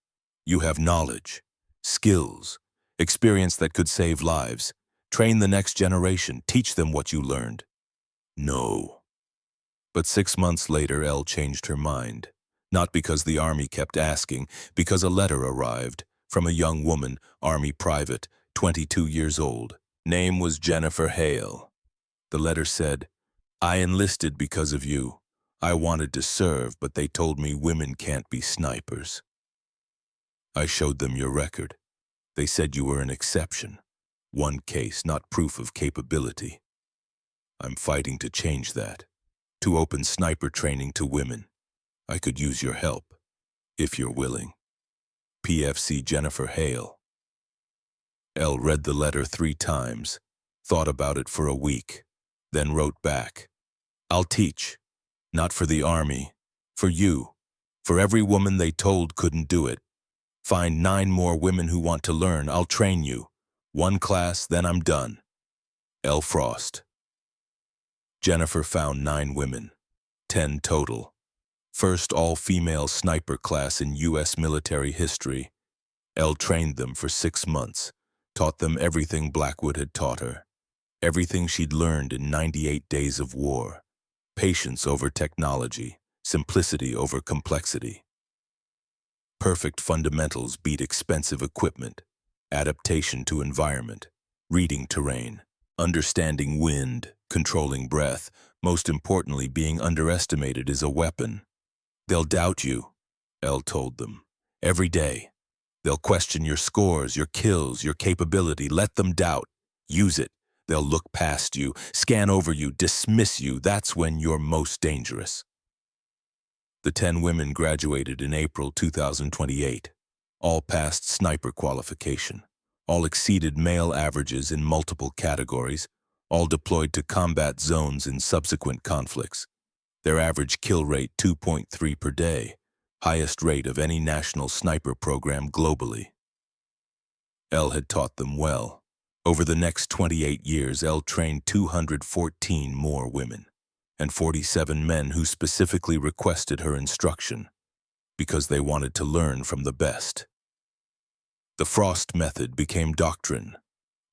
You have knowledge, skills, experience that could save lives. Train the next generation. Teach them what you learned." No. But 6 months later, Elle changed her mind. Not because the Army kept asking, because a letter arrived from a young woman, Army private, 22 years old. Name was Jennifer Hale. The letter said, "I enlisted because of you. I wanted to serve, but they told me women can't be snipers. I showed them your record. They said you were an exception. One case, not proof of capability. I'm fighting to change that, to open sniper training to women. I could use your help, if you're willing. PFC Jennifer Hale." Elle read the letter 3 times, thought about it for a week, then wrote back, "I'll teach, not for the Army, for you, for every woman they told couldn't do it. Find 9 more women who want to learn. I'll train you. 1 class, then I'm done. L. Frost." Jennifer found 9 women, 10 total. First all-female sniper class in U.S. military history. Elle trained them for 6 months, taught them everything Blackwood had taught her, everything she'd learned in 98 days of war. Patience over technology, simplicity over complexity. Perfect fundamentals beat expensive equipment, adaptation to environment, reading terrain, understanding wind, controlling breath, most importantly being underestimated is a weapon. They'll doubt you, Elle told them, every day. They'll question your scores, your kills, your capability. Let them doubt. Use it. They'll look past you, scan over you, dismiss you. That's when you're most dangerous. The 10 women graduated in April 2028. All passed sniper qualification. All exceeded male averages in multiple categories. All deployed to combat zones in subsequent conflicts. Their average kill rate 2.3 per day, highest rate of any national sniper program globally. Elle had taught them well. Over the next 28 years, Elle trained 214 more women and 47 men who specifically requested her instruction because they wanted to learn from the best. The Frost method became doctrine,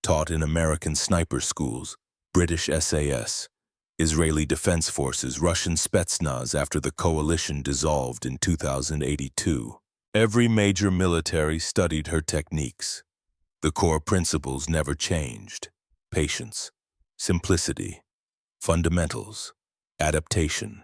taught in American sniper schools, British SAS, Israeli Defense Forces, Russian Spetsnaz after the coalition dissolved in 2082. Every major military studied her techniques. The core principles never changed: patience, simplicity, fundamentals, adaptation,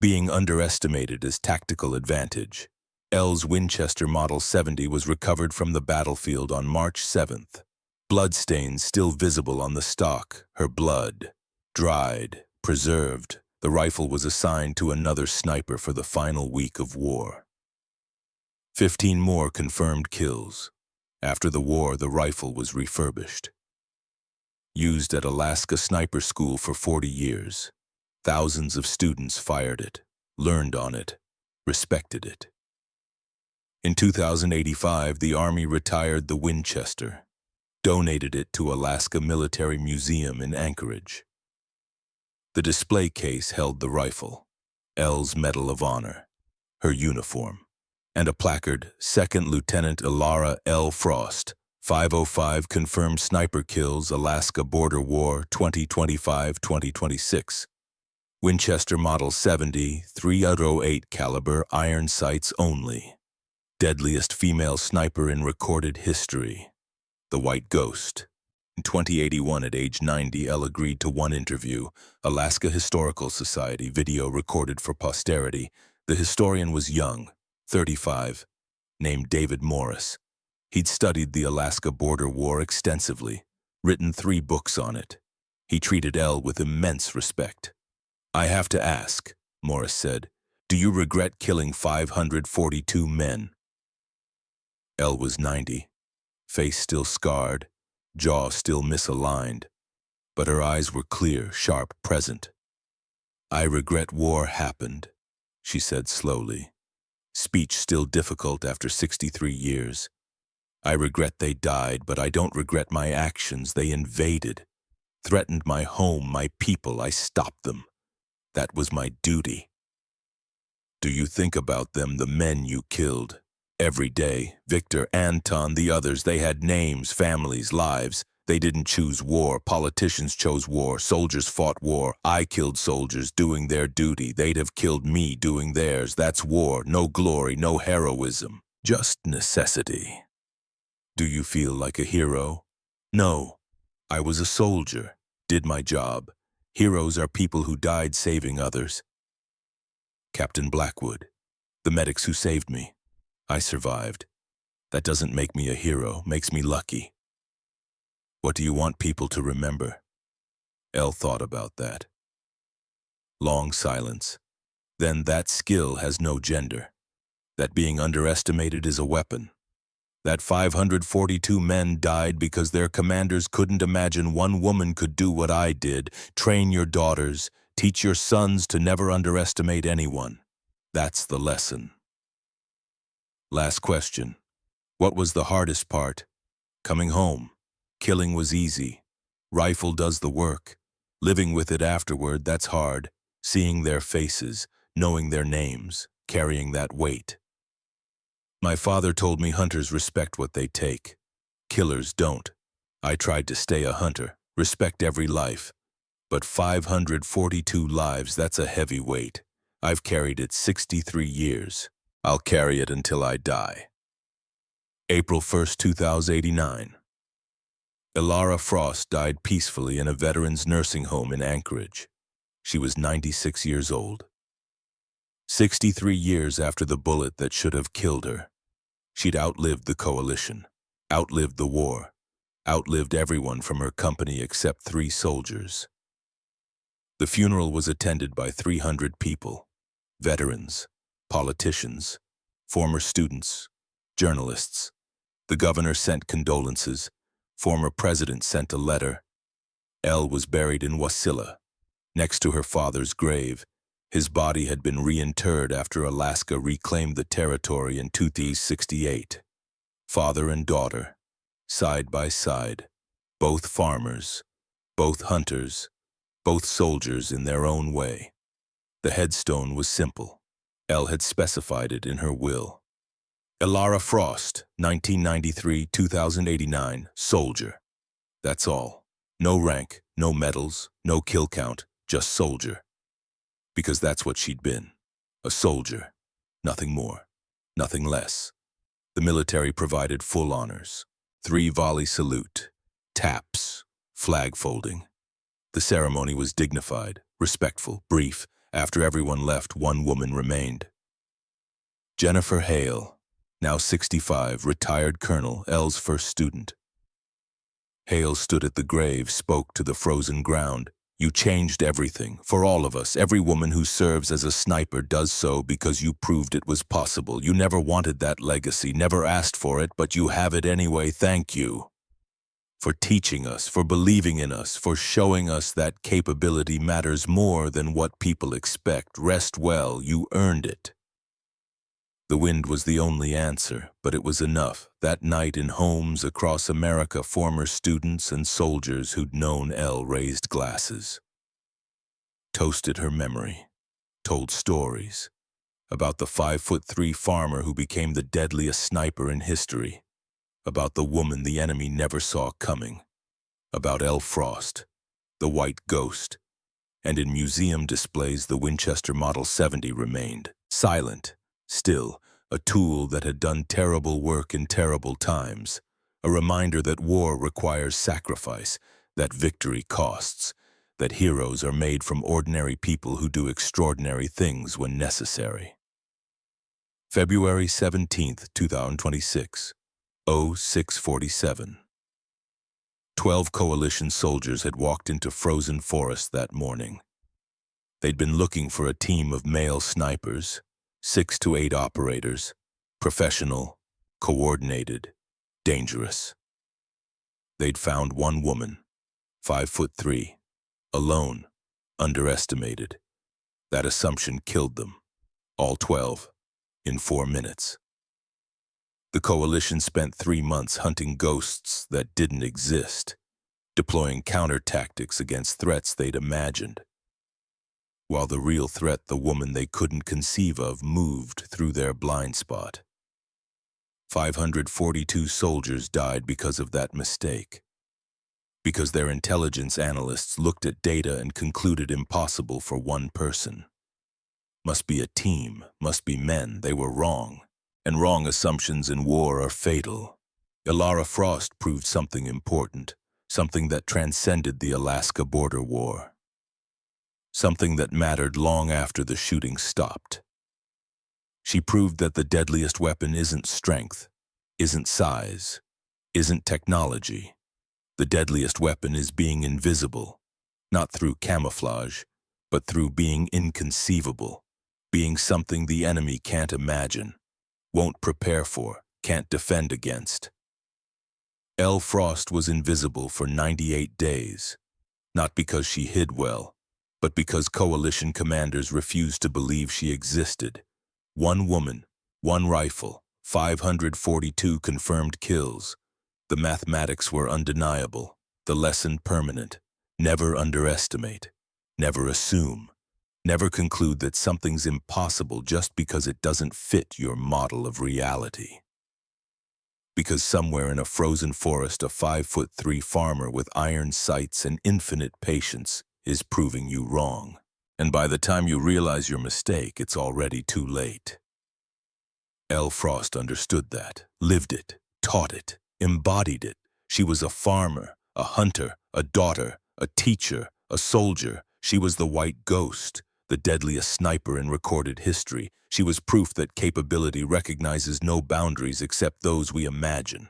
being underestimated as tactical advantage. Elle's Winchester Model 70 was recovered from the battlefield on March 7th. Bloodstains still visible on the stock, her blood. Dried, preserved, the rifle was assigned to another sniper for the final week of war. 15 more confirmed kills. After the war, the rifle was refurbished. Used at Alaska Sniper School for 40 years. Thousands of students fired it, learned on it, respected it. In 2085, the Army retired the Winchester, donated it to Alaska Military Museum in Anchorage. The display case held the rifle, Elle's Medal of Honor, her uniform, and a placard, Second Lieutenant Ilara L. Frost, 505 confirmed sniper kills, Alaska Border War 2025-2026. Winchester Model 70, .308 caliber, iron sights only. Deadliest female sniper in recorded history. The White Ghost. In 2081, at age 90, Elle agreed to one interview, Alaska Historical Society video recorded for posterity. The historian was young, 35, named David Morris. He'd studied the Alaska Border War extensively, written 3 books on it. He treated Elle with immense respect. "I have to ask," Morris said, "do you regret killing 542 men?" Elle was 90, face still scarred, jaw still misaligned, but her eyes were clear, sharp, present. "I regret war happened," she said slowly, speech still difficult after 63 years. "I regret they died, but I don't regret my actions. They invaded, threatened my home, my people. I stopped them. That was my duty." "Do you think about them, the men you killed? Every day, Victor, Anton, the others, they had names, families, lives. They didn't choose war. Politicians chose war. Soldiers fought war. I killed soldiers doing their duty. They'd have killed me doing theirs. That's war. No glory, no heroism. Just necessity. Do you feel like a hero? No. I was a soldier. Did my job. Heroes are people who died saving others. Captain Blackwood, the medics who saved me. I survived. That doesn't make me a hero, makes me lucky. What do you want people to remember?" Elle thought about that. Long silence. Then that skill has no gender. That being underestimated is a weapon. That 542 men died because their commanders couldn't imagine one woman could do what I did. Train your daughters, teach your sons to never underestimate anyone. That's the lesson. Last question. What was the hardest part? Coming home. Killing was easy. Rifle does the work. Living with it afterward, that's hard. Seeing their faces, knowing their names, carrying that weight. My father told me hunters respect what they take. Killers don't. I tried to stay a hunter, respect every life. But 542 lives, that's a heavy weight. I've carried it 63 years. I'll carry it until I die. April 1st, 2089. Elara Frost died peacefully in a veterans nursing home in Anchorage. She was 96 years old. 63 years after the bullet that should have killed her. She'd outlived the coalition, outlived the war, outlived everyone from her company except 3 soldiers. The funeral was attended by 300 people, veterans, politicians, former students, journalists. The governor sent condolences. Former president sent a letter. Elle was buried in Wasilla, next to her father's grave. His body had been reinterred after Alaska reclaimed the territory in 1968. Father and daughter, side by side, both farmers, both hunters, both soldiers in their own way. The headstone was simple. Elle had specified it in her will. Elara Frost, 1993-2089, soldier. That's all. No rank, no medals, no kill count, just soldier. Because that's what she'd been. A soldier. Nothing more. Nothing less. The military provided full honors. 3-volley salute. Taps. Flag folding. The ceremony was dignified, respectful, brief. After everyone left, one woman remained. Jennifer Hale, now 65, retired colonel, Elle's first student. Hale stood at the grave, spoke to the frozen ground. You changed everything, for all of us. Every woman who serves as a sniper does so because you proved it was possible. You never wanted that legacy, never asked for it, but you have it anyway. Thank you. For teaching us, for believing in us, for showing us that capability matters more than what people expect. Rest well, you earned it. The wind was the only answer, but it was enough. That night in homes across America, former students and soldiers who'd known Elle raised glasses, toasted her memory, told stories about the 5'3" farmer who became the deadliest sniper in history, about the woman the enemy never saw coming, about Elle Frost, the white ghost, and in museum displays the Winchester Model 70 remained, silent, still, a tool that had done terrible work in terrible times, a reminder that war requires sacrifice, that victory costs, that heroes are made from ordinary people who do extraordinary things when necessary. February 17th, 2026, 0647. 12 coalition soldiers had walked into frozen forest that morning. They'd been looking for a team of male snipers, 6 to 8 operators, professional, coordinated, dangerous. They'd found one woman, 5'3", alone, underestimated. That assumption killed them, all 12, in 4 minutes. The coalition spent 3 months hunting ghosts that didn't exist, deploying counter-tactics against threats they'd imagined, while the real threat, the woman they couldn't conceive of, moved through their blind spot. 542 soldiers died because of that mistake, because their intelligence analysts looked at data and concluded impossible for one person. Must be a team, must be men. They were wrong, and wrong assumptions in war are fatal. Elara Frost proved something important, something that transcended the Alaska border war. Something that mattered long after the shooting stopped. She proved that the deadliest weapon isn't strength, isn't size, isn't technology. The deadliest weapon is being invisible, not through camouflage, but through being inconceivable, being something the enemy can't imagine, won't prepare for, can't defend against. Elle Frost was invisible for 98 days, not because she hid well, but because coalition commanders refused to believe she existed. One woman, one rifle, 542 confirmed kills. The mathematics were undeniable, the lesson permanent. Never underestimate, never assume, never conclude that something's impossible just because it doesn't fit your model of reality. Because somewhere in a frozen forest, a 5'3" farmer with iron sights and infinite patience is proving you wrong. And by the time you realize your mistake, it's already too late. Elle Frost understood that, lived it, taught it, embodied it. She was a farmer, a hunter, a daughter, a teacher, a soldier. She was the white ghost, the deadliest sniper in recorded history. She was proof that capability recognizes no boundaries except those we imagine.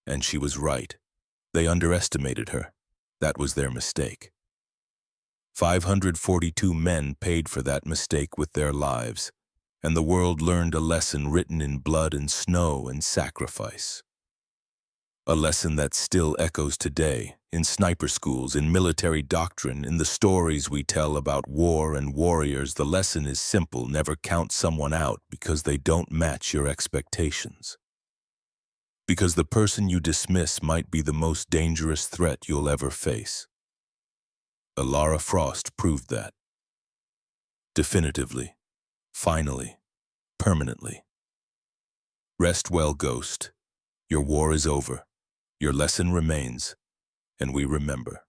And she was right. They underestimated her. That was their mistake. 542 men paid for that mistake with their lives, and the world learned a lesson written in blood and snow and sacrifice. A lesson that still echoes today, in sniper schools, in military doctrine, in the stories we tell about war and warriors. The lesson is simple: never count someone out because they don't match your expectations. Because the person you dismiss might be the most dangerous threat you'll ever face. Lara Frost proved that. Definitively, finally, permanently. Rest well, Ghost. Your war is over. Your lesson remains, and we remember.